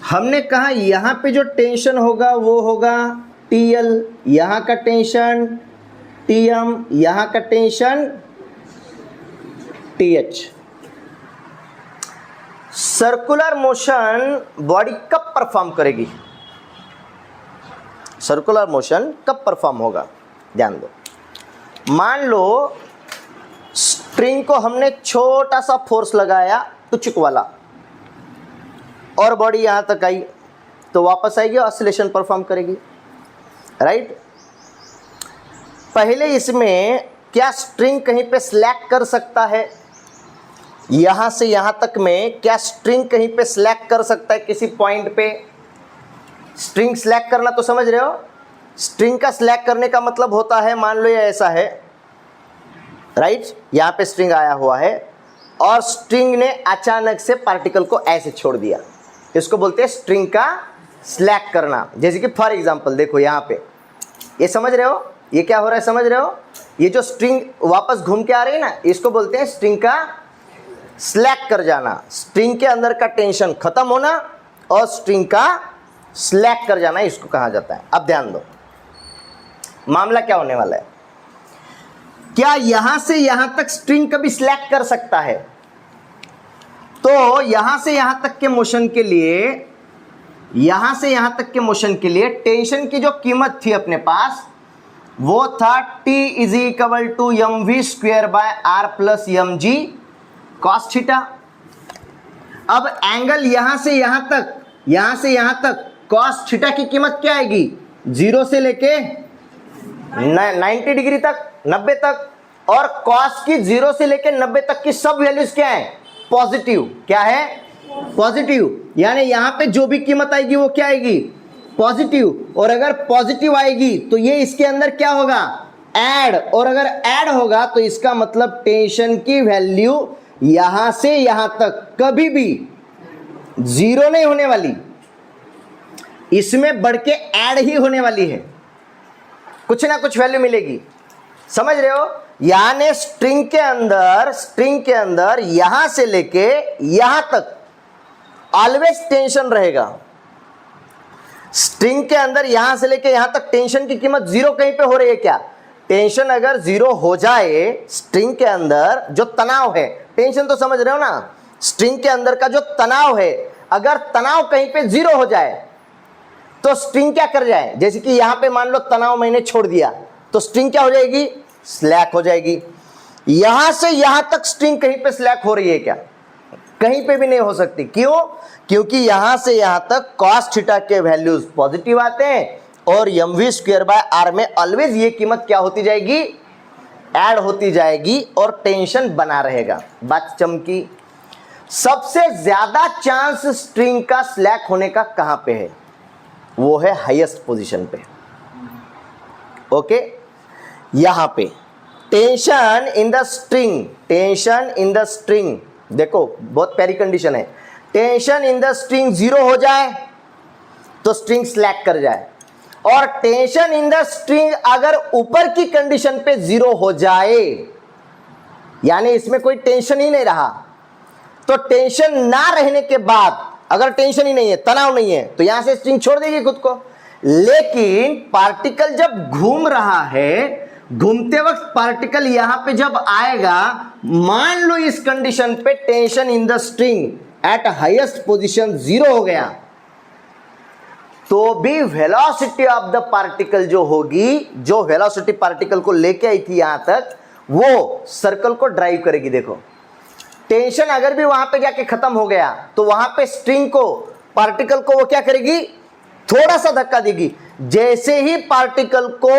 Speaker 1: हमने कहा यहां पे जो टेंशन होगा वो होगा TL, यहां का टेंशन TM, यहां का tension TH। Circular motion body कब परफॉर्म करेगी, सर्कुलर मोशन कब परफॉर्म होगा, ध्यान दो। मान लो स्ट्रिंग को हमने छोटा सा फोर्स लगाया, टुचक वाला, और बॉडी यहां तक आई, तो वापस आएगी और ऑसिलेशन परफॉर्म करेगी, राइट। पहले इसमें क्या स्ट्रिंग कहीं पे स्लैक कर सकता है, यहां से यहां तक में क्या स्ट्रिंग कहीं पे स्लैक कर सकता है किसी पॉइंट पे। स्ट्रिंग स्लैक करना तो समझ रहे हो, स्ट्रिंग का स्लैक करने का मतलब होता है, मान लो ये ऐसा है, राइट, यहां पे स्ट्रिंग आया हुआ है और स्ट्रिंग ने अचानक से पार्टिकल को ऐसे छोड़ दिया, इसको बोलते हैं स्ट्रिंग का स्लैक करना। जैसे कि फॉर एग्जांपल देखो यहां पे, ये समझ रहे हो ये क्या हो रहा है, समझ रहे हो, ये जो स्ट्रिंग वापस घूम के आ रही है ना, इसको बोलते हैं स्ट्रिंग का स्लैक कर जाना। स्ट्रिंग के अंदर का टेंशन खत्म होना और स्ट्रिंग का स्लैक कर जाना, इसको कहा जाता है। अब ध्यान दो, मामला क्या होने वाला है, क्या यहां से यहां तक स्ट्रिंग कभी स्लैक कर सकता है, तो यहां से यहां तक के मोशन के लिए, यहां से यहां तक के मोशन के लिए टेंशन की जो कीमत थी अपने पास, वो था T = mv²/r plus mg cos theta. अब एंगल यहां से यहां तक, यहां से यहां तक cos थीटा की कीमत क्या आएगी, 0 से लेके 90 डिग्री तक, 90 तक, और cos की 0 से लेके 90 तक की सब वैल्यूज क्या है, पॉजिटिव। क्या है, पॉजिटिव, यानी यहां पे जो भी कीमत आएगी वो क्या आएगी, पॉजिटिव। और अगर पॉजिटिव आएगी तो ये इसके अंदर क्या होगा, ऐड, और अगर ऐड होगा तो इसका मतलब टेंशन की वैल्यू यहां से यहां तक कभी भी 0 नहीं होने वाली, इसमें बढ़ के ऐड ही होने वाली है, कुछ ना कुछ वैल्यू मिलेगी, समझ रहे हो। यानी स्ट्रिंग के अंदर यहां से लेके यहां तक ऑलवेज टेंशन रहेगा। स्ट्रिंग के अंदर यहां से लेके यहां तक टेंशन की कीमत 0 कहीं पे हो रही है क्या, टेंशन अगर 0 हो जाए, स्ट्रिंग के अंदर जो तनाव है, टेंशन तो समझ रहे हो ना, स्ट्रिंग के अंदर का जो तनाव है, अगर तनाव कहीं पे 0 हो जाए तो स्ट्रिंग क्या कर जाए, जैसे कि यहां पे मान लो तनाव मैंने छोड़ दिया तो स्ट्रिंग क्या हो जाएगी, स्लैक हो जाएगी। यहां से यहां तक स्ट्रिंग कहीं पे स्लैक हो रही है क्या, कहीं पे भी नहीं हो सकती। क्यों, क्योंकि यहां से यहां तक cos थीटा के वैल्यूज पॉजिटिव आते हैं और mv²/r में ऑलवेज ये कीमत क्या होती जाएगी, ऐड होती जाएगी और टेंशन बना रहेगा। बात चमकी। सबसे ज्यादा चांस स्ट्रिंग का स्लैक होने का कहां पे है, वो है हाईएस्ट पोजीशन पे, ओके। यहां पे tension in the string, tension in the string, देखो बहुत प्यारी कंडीशन है, टेंशन इन द स्ट्रिंग 0 हो जाए तो स्ट्रिंग स्लैक कर जाए, और टेंशन इन द स्ट्रिंग अगर ऊपर की कंडीशन पे 0 हो जाए, यानी इसमें कोई टेंशन ही नहीं रहा, तो टेंशन ना रहने के बाद, अगर टेंशन ही नहीं है, तनाव नहीं है, तो यहां से स्ट्रिंग छोड़ देगी खुद को। लेकिन पार्टिकल जब घूम रहा है, घूमते वक्त पार्टिकल यहां पे जब आएगा, मान लो इस कंडीशन पे tension in the string eight highest position 0 हो गया, तो भी वेलोसिटी ऑफ द पार्टिकल जो होगी, जो वेलोसिटी पार्टिकल को लेके आई थी यहां तक, वो सर्कल को ड्राइव करेगी। देखो टेंशन अगर भी वहां पे जाके खत्म हो गया तो वहां पे स्ट्रिंग को, पार्टिकल को वो क्या करेगी, थोड़ा सा धक्का देगी। जैसे ही पार्टिकल को,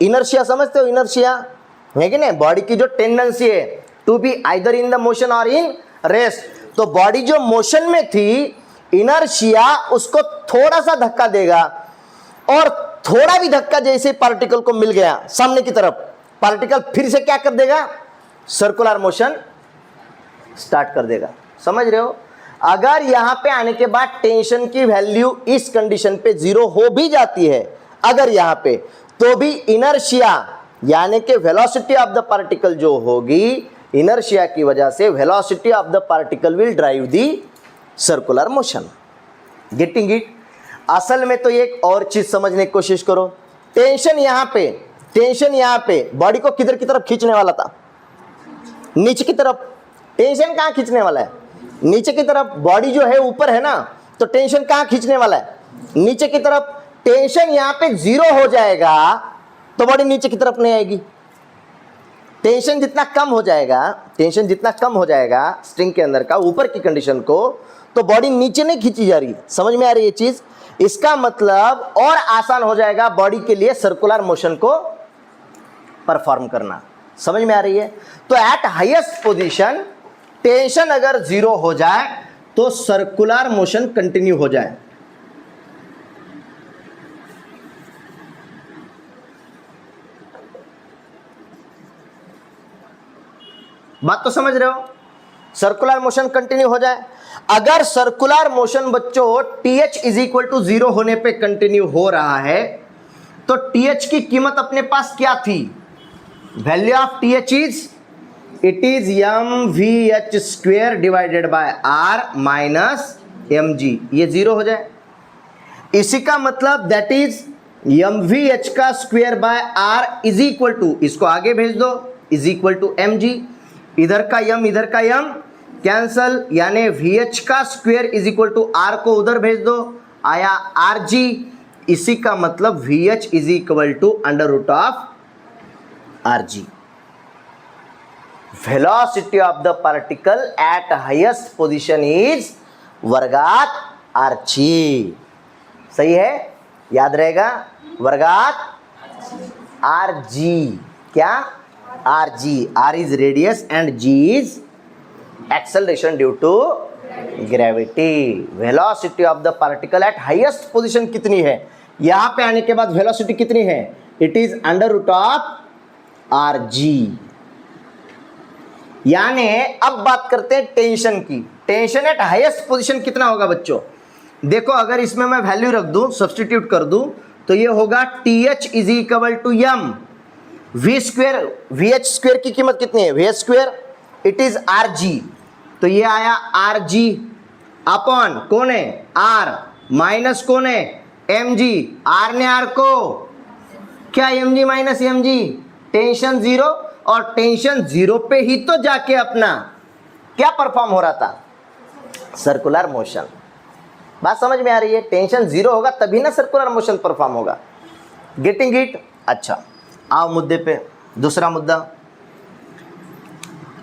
Speaker 1: इनर्शिया समझते हो, इनर्शिया है कि नहीं, बॉडी की जो टेंडेंसी है to be either in the motion और इन रेस्ट, तो बॉडी जो मोशन में थी, इनर्शिया उसको थोड़ा सा धक्का देगा, और थोड़ा भी धक्का जैसे पार्टिकल को मिल गया सामने की तरफ, पार्टिकल फिर से क्या कर देगा, सर्कुलर मोशन स्टार्ट कर देगा। समझ रहे हो? अगर यहां पे आने के बाद टेंशन की वैल्यू इस कंडीशन पे 0 हो भी जाती है, अगर यहां पे, तो भी इनर्शिया यानी कि वेलोसिटी ऑफ द पार्टिकल जो होगी, इनर्शिया की वजह से velocity of the particle will drive the circular motion. Getting it? असल में तो एक और चीज समझने की कोशिश करो। टेंशन यहां पे बॉडी को किधर की तरफ खींचने वाला था, नीचे की तरफ। टेंशन कहां खींचने वाला है, नीचे की तरफ। बॉडी जो है ऊपर है ना, तो टेंशन कहां खींचने वाला है, नीचे की तरफ। टेंशन यहां पे 0 हो जाएगा तो बॉडी नीचे की तरफ नहीं आएगी। टेंशन जितना कम हो जाएगा स्ट्रिंग के अंदर का, ऊपर की कंडीशन को, तो बॉडी नीचे नहीं खींची जा रही। समझ में आ रही है चीज? इसका मतलब और आसान हो जाएगा बॉडी के लिए सर्कुलर मोशन को परफॉर्म करना। समझ में आ रही है? तो एट हाईएस्ट पोजीशन टेंशन अगर 0 हो जाए तो सर्कुलर मोशन कंटिन्यू हो जाए। बात तो समझ रहे हो? सर्कुलर मोशन कंटिन्यू हो जाए। अगर सर्कुलर मोशन बच्चों TH इज इक्वल टू 0 होने पे कंटिन्यू हो रहा है, तो TH की कीमत अपने पास क्या थी? Value of TH is, it is mvh square divided by r minus mg। ये 0 हो जाए। इसी का मतलब दैट इज mvh का square by r is equal to, इसको आगे भेज दो, इज इक्वल टू mg। इधर का m कैंसल, यानी vh का square is equal to r को उधर भेज दो, आया rg। इसी का मतलब vh is equal to under root of rg। Velocity of the particle at highest position is वर्गात rg। सही है? याद रहेगा, वर्गात rg। क्या? rg। r is radius and g is acceleration due to gravity. Velocity of the particle at highest position कितनी है? यहां पे आने के बाद वेलोसिटी कितनी है? It is under root of rg। यानी अब बात करते हैं टेंशन की। टेंशन एट हाईएस्ट पोजीशन कितना होगा बच्चों? देखो अगर इसमें मैं वैल्यू रख दूं, सब्स्टिट्यूट कर दूं, तो ये होगा TH is equal to m v square. VH square की कीमत कितनी है? VH square it is rg, तो ये आया rg अपॉन कौन है? r माइनस कौन है? mg। r ने r को क्या, mg माइनस mg, टेंशन 0, और टेंशन 0 पे ही तो जाके अपना क्या परफॉर्म हो रहा था? Circular motion. बात समझ में आ रही है? टेंशन 0 होगा तभी ना सर्कुलर मोशन परफॉर्म होगा। Getting it? अच्छा, आओ मुद्दे पे। दूसरा मुद्दा,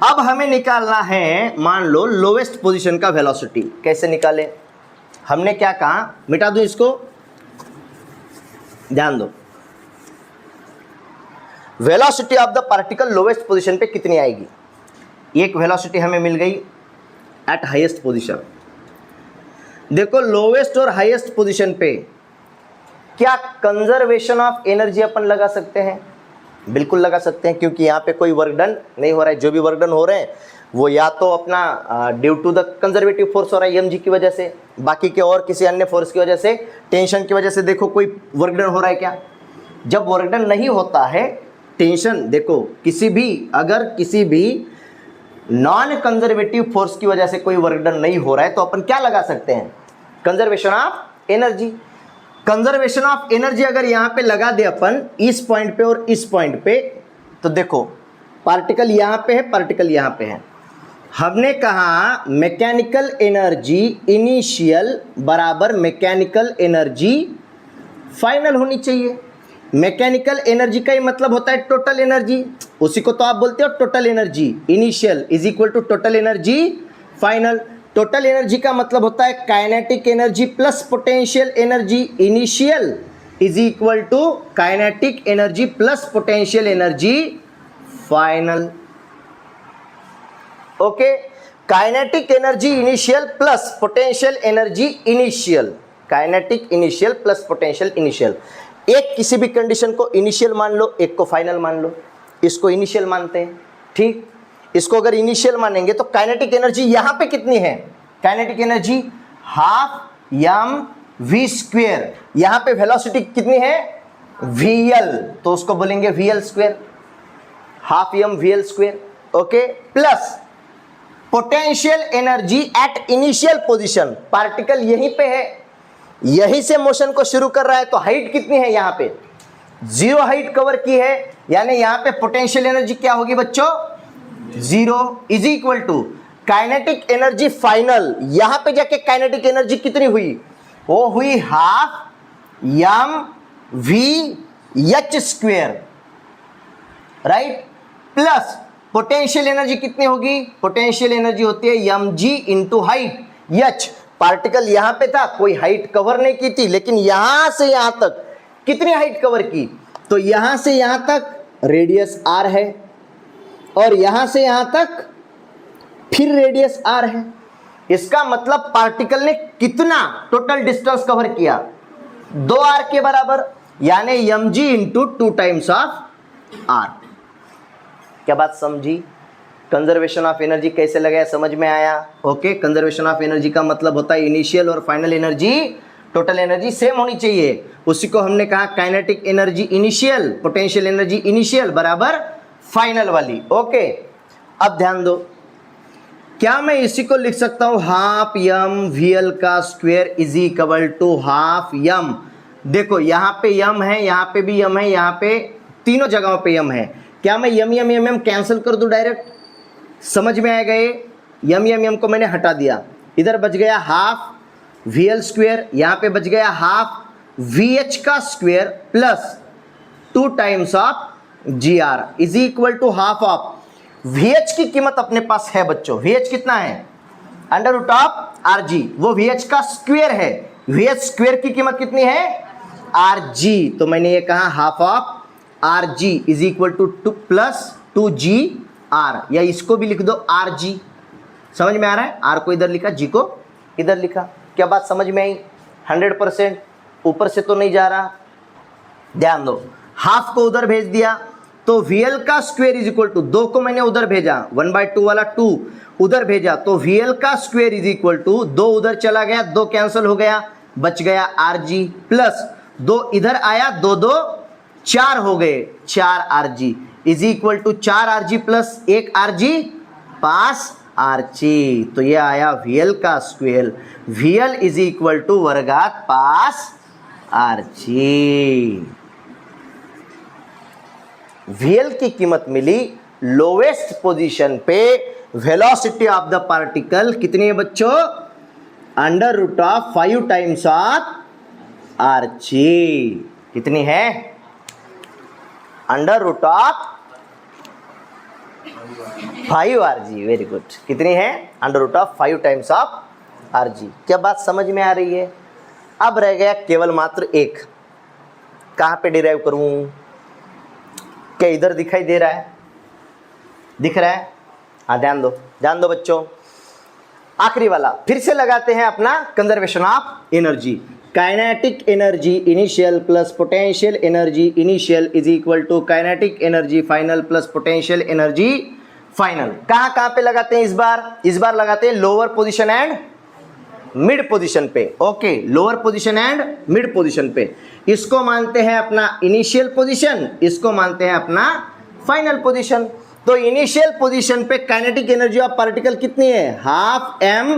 Speaker 1: अब हमें निकालना है, मान लो लोवेस्ट पोजीशन का वेलोसिटी। कैसे निकाले? हमने क्या कहा, मिटा दूं इसको, ध्यान दो। Velocity of the particle lowest position पे कितनी आएगी? एक वेलोसिटी हमें मिल गई एट हाईएस्ट पोजीशन। देखो लोवेस्ट और हाईएस्ट पोजीशन पे क्या कंजर्वेशन ऑफ एनर्जी अपन लगा सकते हैं? बिल्कुल लगा सकते हैं, क्योंकि यहाँ पे कोई वर्क डन नहीं हो रहा है। जो भी वर्क डन हो रहे हैं वो या तो अपना due to the conservative force हो रहा है mg की वजह से, बाकी के और किसी अन्य फोर्स की वजह से, टेंशन की वजह से। देखो कोई वर्क डन हो रहा है क्या? जब वर्क डन नहीं होता है टेंशन, देखो किसी भी नॉन कंजर्वेटिव फोर्स की वजह से कोई वर्क डन नहीं हो रहा है, तो अपन क्या लगा सकते हैं? Conservation of energy. Conservation of energy अगर यहां पे लगा दे अपन इस पॉइंट पे और इस पॉइंट पे, तो देखो पार्टिकल यहां पे है, पार्टिकल यहां पे है। हमने कहा मैकेनिकल एनर्जी इनिशियल बराबर मैकेनिकल एनर्जी फाइनल होनी चाहिए। मैकेनिकल एनर्जी का ही मतलब होता है टोटल एनर्जी, उसी को तो आप बोलते हो total energy. Initial is equal to total energy final. Total energy का मतलब होता है kinetic energy plus potential energy. Initial is equal to kinetic energy plus potential energy final. Okay, kinetic energy initial plus potential energy initial. Kinetic initial plus potential initial. एक किसी भी condition को initial मान लो, एक को फाइनल मान लो। इसको initial मानते हैं, ठीक। इसको अगर इनिशियल मानेंगे तो काइनेटिक एनर्जी यहां पे कितनी है? Kinetic energy half M V square. यहां पे वेलोसिटी कितनी है? वीएल, तो उसको बोलेंगे VL square, half M VL square. Okay, plus potential energy at initial position. Particle यहीं पे है, यहीं से मोशन को शुरू कर रहा है, तो हाइट कितनी है? यहां पे 0 हाइट कवर की है, यानी यहां पे पोटेंशियल एनर्जी क्या होगी बच्चों? 0 is equal to kinetic energy final. यहां पे जाके काइनेटिक एनर्जी कितनी हुई? वो हुई half M V H square, right. Plus potential energy कितनी होगी? पोटेंशियल एनर्जी होती है M G into height H. Particle यहां पे था, कोई हाइट कवर नहीं की थी, लेकिन यहां से यहां तक कितनी हाइट कवर की? तो यहां से यहां तक रेडियस आर है, और यहां से यहां तक फिर रेडियस आर है। इसका मतलब पार्टिकल ने कितना टोटल डिस्टेंस कवर किया? 2r के बराबर, यानी M G into 2 times of R. क्या बात समझी? कंजर्वेशन ऑफ एनर्जी कैसे लगाया, समझ में आया? ओके, कंजर्वेशन ऑफ एनर्जी का मतलब होता है इनिशियल और final energy, total energy same होनी चाहिए। उसी को हमने कहा kinetic energy initial, potential energy initial बराबर फाइनल वाली। ओके, अब ध्यान दो, क्या मैं इसी को लिख सकता हूं हाफ एम वीएल का square is equal to half M. देखो यहां पे एम है, यहां पे भी एम है, यहां पे तीनों जगहों पे एम है। क्या मैं M M M M cancel कर दूं डायरेक्ट? समझ में आएगा? ये एम एम एम को मैंने हटा दिया, इधर बच गया हाफ वी एल स्क्वेयर, यहाँ पे बच गया हाफ वी एच का square plus 2 times of G R is equal to half of V H की कीमत अपने पास है बच्चों। वी एच कितना है? Under root of R G, वो वी एच का स्क्वेयर है। वी एच स्क्वेयर की कीमत कितनी है? R G. तो मैंने ये कहा half of R G is equal to 2 plus 2 G R, या इसको भी लिख दो आर जी। समझ में आ रहा है? आर को इधर लिखा, जी को इधर लिखा। क्या बात समझ में आई? 100%। ऊपर से तो नहीं जा रहा, ध्यान दो। हाफ को उधर भेज दिया तो VL का स्क्वायर इज इक्वल टू 2 को मैंने उधर भेजा, 1/2 वाला 2 उधर भेजा, तो VL का स्क्वायर इज इक्वल टू 2 उधर चला गया, 2 कैंसिल हो गया, बच गया RG प्लस 2 इधर आया, 2 2 4 हो गए, 4 RG is equal to 4 RG plus 1 RG 5 RG। तो ये आया VL का square, VL is equal to वर्गात 5 RG। VL की कीमत मिली लोवेस्ट पोजीशन पे। वेलोसिटी ऑफ द पार्टिकल कितनी है बच्चों? Under root of 5 times of RG। कितनी है? Under root of 5 RG। Very good. कितनी है? Under root of 5 times of RG। क्या बात समझ में आ रही है? अब रह गया केवल मात्र एक, कहां पे डिराइव करूं? क्या इधर दिखाई दे रहा है? दिख रहा है? हाँ, ध्यान दो बच्चों। आखिरी वाला फिर से लगाते हैं अपना conservation of energy. Kinetic energy initial plus potential energy initial is equal to kinetic energy final plus potential energy final. कहां पे लगाते हैं इस बार लगाते हैं lower position and mid position पे। Okay, lower position and mid position पे। इसको मानते हैं अपना इनिशियल पोजीशन, इसको मानते हैं अपना फाइनल पोजीशन। तो इनिशियल पोजीशन पे काइनेटिक एनर्जी ऑफ पार्टिकल कितनी है? Half M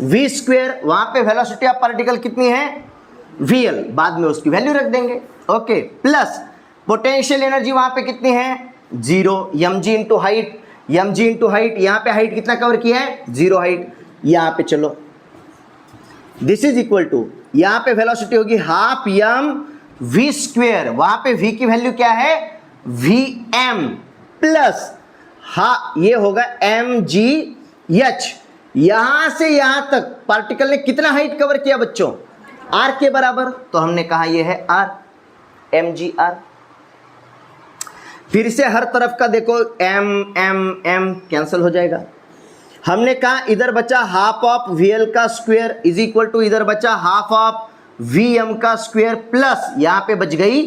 Speaker 1: V square. वहां पे वेलोसिटी ऑफ पार्टिकल कितनी है? VL, बाद में उसकी वैल्यू रख देंगे। ओके, प्लस पोटेंशियल एनर्जी वहां पे कितनी है 0, mg into height, mg into height, यहाँ पे हाइट कितना कवर किया है 0 हाइट, यहाँ पे चलो दिस इज इक्वल टू, यहाँ पे वेलोसिटी होगी हाफ m v स्क्वेयर, वहां पे v की वैल्यू क्या है vm, प्लस ये होगा mgh, यहां से यहां तक पार्टिकल ने कितना हाइट कवर किया बच्चों r के बराबर, तो हमने कहा ये है r, mgr। फिर से हर तरफ का देखो m कैंसिल हो जाएगा। हमने कहा इधर बचा हाफ ऑफ VL का स्क्वायर इज इक्वल टू इधर बचा हाफ ऑफ VM का स्क्वायर, प्लस यहां पे बच गई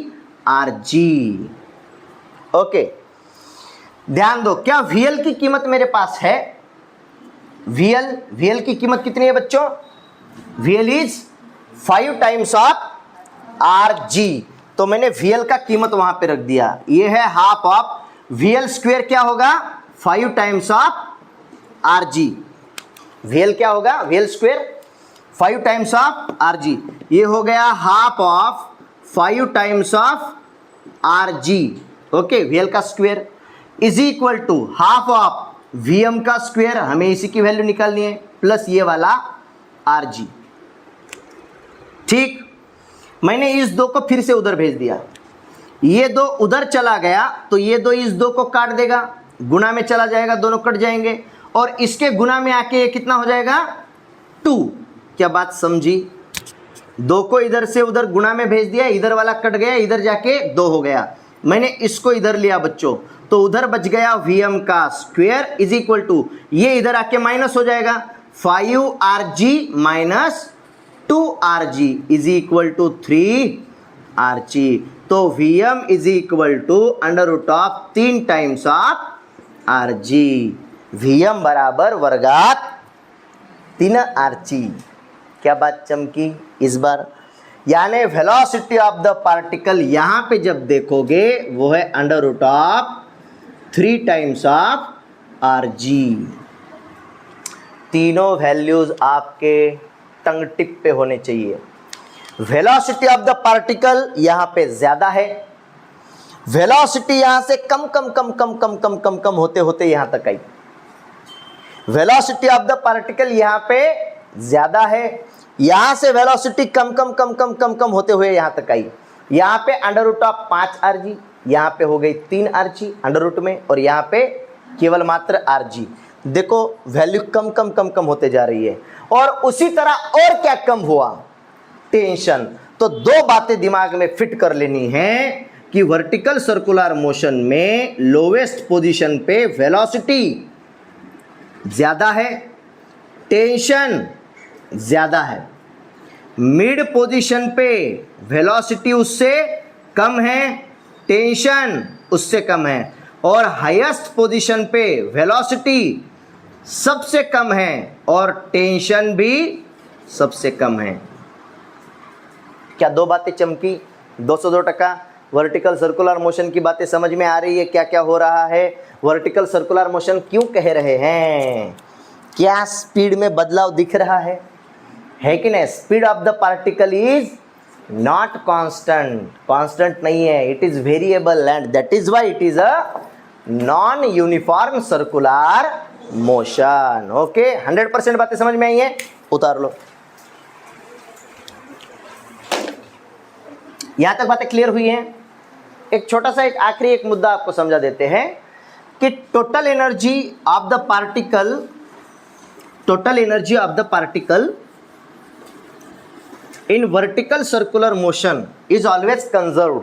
Speaker 1: RG। ओके, ध्यान दो, क्या VL की कीमत मेरे पास है, VL की कीमत कितनी है बच्चों, VL is 5 times of RG, तो मैंने VL का कीमत वहां पे रख दिया, ये है हाफ ऑफ VL स्क्वायर क्या होगा 5 टाइम्स ऑफ RG, VL क्या होगा VL square 5 times of RG, ये हो गया half of 5 times of RG। Okay, VL का square is equal to half of VM का स्क्वायर, हमें इसी की वैल्यू निकालनी है, प्लस ये वाला RG। ठीक, मैंने इस 2 को फिर से उधर भेज दिया, ये 2 उधर चला गया तो ये 2 इस 2 को काट देगा, गुना में चला जाएगा, दोनों कट जाएंगे, और इसके गुना में आके ये कितना हो जाएगा 2। क्या बात समझी, 2 को इधर से उधर गुना में भेज दिया, इधर वाला कट गया, इधर जाके 2 हो गया, मैंने इसको इधर लिया बच्चों, तो उधर बच गया VM का स्क्वायर इज इक्वल टू, ये इधर आके माइनस हो जाएगा 5RG minus 2RG is equal to 3RG, तो VM is equal to under root of 3 times of RG, VM बराबर वर्गात 3RG। क्या बात चमकी इस बार, यानी वेलोसिटी ऑफ द पार्टिकल यहां पे जब देखोगे वो है under root of 3 times of RG। तीनों वैल्यूज आपके टंग टिप पे होने चाहिए। वेलोसिटी ऑफ द पार्टिकल यहां पे ज्यादा है, वेलोसिटी यहां से कम कम कम कम कम कम कम कम होते होते यहां तक आई, वेलोसिटी ऑफ द पार्टिकल यहां पे ज्यादा है, यहां से वेलोसिटी कम कम कम कम कम कम होते हुए यहां तक आई, यहां पे अंडर रूट ऑफ 5RG, यहां पे हो गई 3RG अंडर रूट में, और यहां पे केवल मात्र RG। देखो वैल्यू कम कम कम कम होते जा रही है, और उसी तरह और क्या कम हुआ टेंशन। तो 2 बातें दिमाग में फिट कर लेनी है कि वर्टिकल सर्कुलर मोशन में लोवेस्ट पोजीशन पे वेलोसिटी ज्यादा है, टेंशन ज्यादा है, मिड पोजीशन पे वेलोसिटी उससे कम है, टेंशन उससे कम है, और हाईएस्ट पोजीशन पे वेलोसिटी सबसे कम है और टेंशन भी सबसे कम है। क्या 2 बातें चमकी 202%? वर्टिकल सर्कुलर मोशन की बातें समझ में आ रही है, क्या क्या हो रहा है, वर्टिकल सर्कुलर मोशन क्यों कह रहे हैं, क्या स्पीड में बदलाव दिख रहा है कि नहीं। Speed of the particle is not constant नहीं है, it is variable, and that is why it is a non uniform circular motion. Okay, 100% बातें समझ में आई है, उतार लो। यहां तक बातें क्लियर हुई हैं। एक छोटा सा एक आखिरी एक मुद्दा आपको समझा देते हैं कि total energy of the particle in vertical circular motion is always conserved.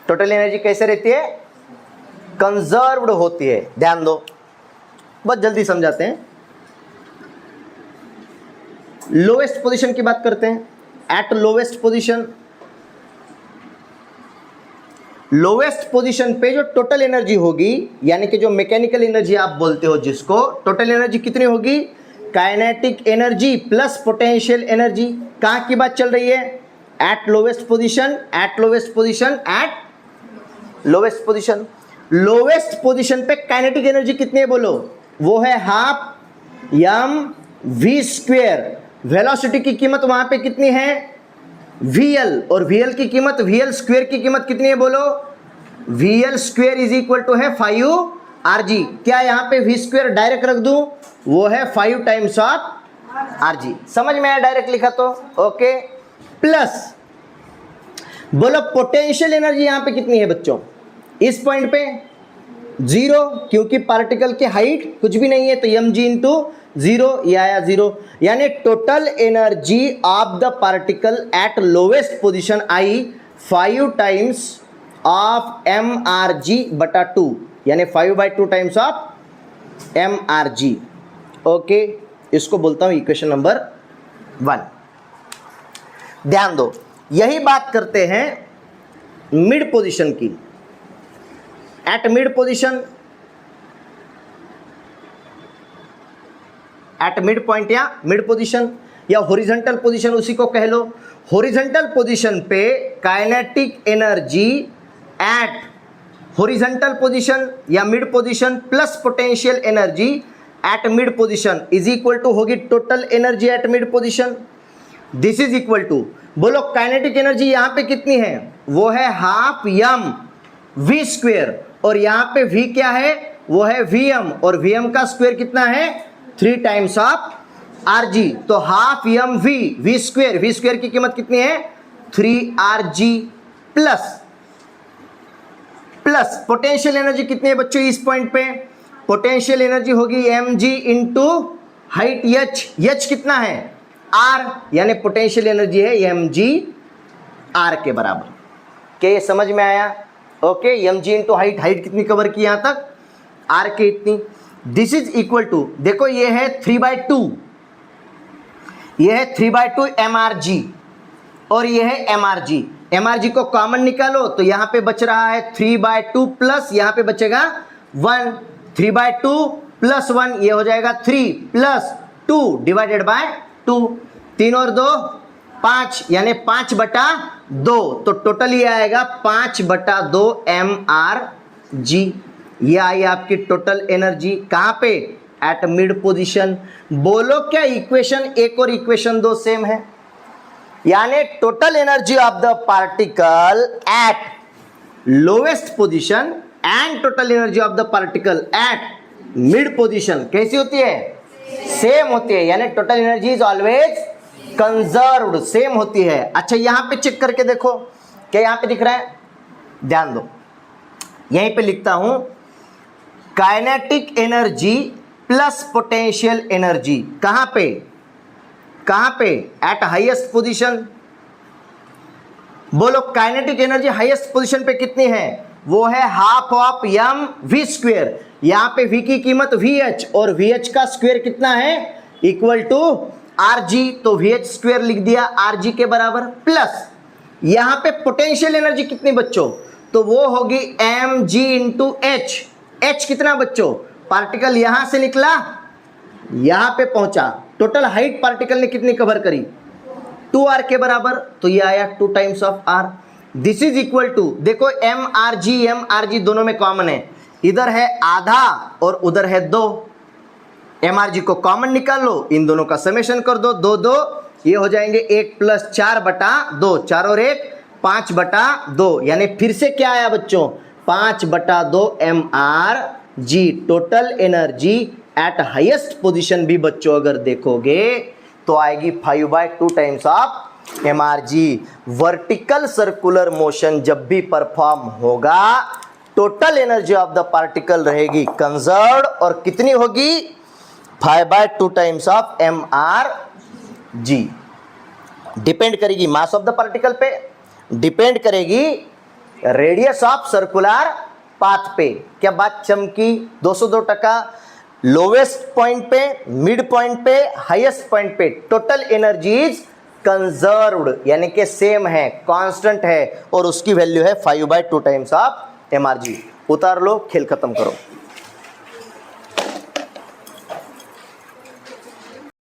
Speaker 1: Total energy कैसे रहती है, कंजर्व्ड होती है। ध्यान दो, बहुत जल्दी समझाते हैं। लोवेस्ट पोजीशन की बात करते हैं। एट लोवेस्ट पोजीशन पे जो टोटल एनर्जी होगी, यानी कि जो मैकेनिकल एनर्जी आप बोलते हो जिसको, टोटल एनर्जी कितनी होगी, kinetic energy plus potential energy. कहां की बात चल रही है, at lowest position. Lowest position पे काइनेटिक एनर्जी कितनी है बोलो, वो है हाफ m v स्क्वेयर। वेलोसिटी की कीमत वहां पे कितनी है VL, और VL की कीमत, VL स्क्वायर की कीमत कितनी है बोलो? VL square is equal to है 5RG। क्या यहाँ पे V स्क्वायर डायरेक्ट रख दूं? वो है 5 टाइम्स ऑफ RG। समझ में आया डायरेक्ट लिखा तो? ओके। प्लस बोलो पोटेंशियल एनर्जी यहाँ पे कितनी है बच्चों? इस पॉइंट पे 0, क्योंकि पार्टिकल की हाइट कुछ भी नहीं है, तो mg इंटू 0, ये आया 0। यानी total energy of the particle eight lowest position I 5 times of mRg बटा 2, यानी 5/2 टाइम्स ऑफ mRg। ओके, इसको बोलता हूं इक्वेशन नंबर 1। ध्यान दो, यही बात करते हैं मिड पोजीशन की। At mid position, at mid point या मिड पोजीशन या हॉरिजॉन्टल पोजीशन, उसी को कह लो। हॉरिजॉन्टल पोजीशन पे kinetic energy at horizontal position या mid position plus potential energy at mid position is equal to होगी total energy at mid position. This is equal to, बोलो kinetic energy यहां पे कितनी है? वो है हाफ m v स्क्वेयर, और यहां पे v क्या है? वो है vm, और vm का स्क्वायर कितना है? 3 टाइम्स ऑफ rg। तो हाफ m v स्क्वायर की कीमत कितनी है? 3rg प्लस पोटेंशियल एनर्जी कितनी है बच्चों इस पॉइंट पे? पोटेंशियल एनर्जी होगी mg इंटू हाइट h कितना है? r, यानी पोटेंशियल एनर्जी है mg r के बराबर। क्या ये समझ में आया? ओके, mg इंटू हाइट कितनी कवर की यहां तक? r के इतनी। दिस इज इक्वल टू, देखो ये है 3/2, ये है 3/2 mRg, और ये है mRg को कॉमन निकालो तो यहां पे बच रहा है 3/2 प्लस यहां पे बचेगा 1, 3/2 प्लस 1 ये हो जाएगा 3 प्लस 2 डिवाइडेड बाय 2, 3 और 2 5, यानी 5/2। तो टोटल ये आएगा 5/2 mRg। ये आई आपकी टोटल एनर्जी कहां पे? At mid position. बोलो क्या इक्वेशन 1 और इक्वेशन 2 सेम है? यानी total energy of the particle eight lowest position and total energy of the particle eight mid position कैसी होती है? सेम होती है, यानी total energy is always conserved, same होती है। अच्छा, यहां पे चेक करके देखो, क्या यहां पे दिख रहा है? ध्यान दो, यहीं पे लिखता हूं kinetic energy plus potential energy कहां पे? Eight highest position. बोलो काइनेटिक एनर्जी हाईएस्ट पोजीशन पे कितनी है? वो है half of m v square. यहां पे v की कीमत vh, और vh का स्क्वायर कितना है? इक्वल टू rg, तो vh स्क्वायर लिख दिया rg के बराबर। प्लस यहां पे पोटेंशियल एनर्जी कितनी बच्चों? तो वो होगी mg इंटू h। h कितना बच्चों? पार्टिकल यहां से निकला यहां पे पहुंचा, टोटल हाइट पार्टिकल ने कितनी कवर करी? 2r के बराबर, तो ये आया 2 times of r। This is equal to, देखो mRg दोनों में कॉमन है, इधर है आधा और उधर है 2। mRg को कॉमन निकाल लो, इन दोनों का समेशन कर दो, 2 2 ये हो जाएंगे 1 + 4/2, 4 और 1 5/2, यानी फिर से क्या आया बच्चों? 5/2 mRg। Total energy eight highest position भी बच्चों अगर देखोगे तो आएगी 5/2 times of mRg। Vertical circular motion जब भी परफॉर्म होगा total energy of the particle रहेगी कंजर्व्ड, और कितनी होगी? 5/2 टाइम्स ऑफ mRg। डिपेंड करेगी मास ऑफ द पार्टिकल पे, डिपेंड करेगी रेडियस ऑफ सर्कुलर पाथ पे। क्या बात चमकी? 202%। लोवेस्ट पॉइंट पे, मिड पॉइंट पे, हाईएस्ट पॉइंट पे टोटल एनर्जी इज कंजर्व्ड, यानी कि सेम है, कांस्टेंट है, और उसकी वैल्यू है 5/2 टाइम्स ऑफ mRg। उतार लो, खेल खत्म करो।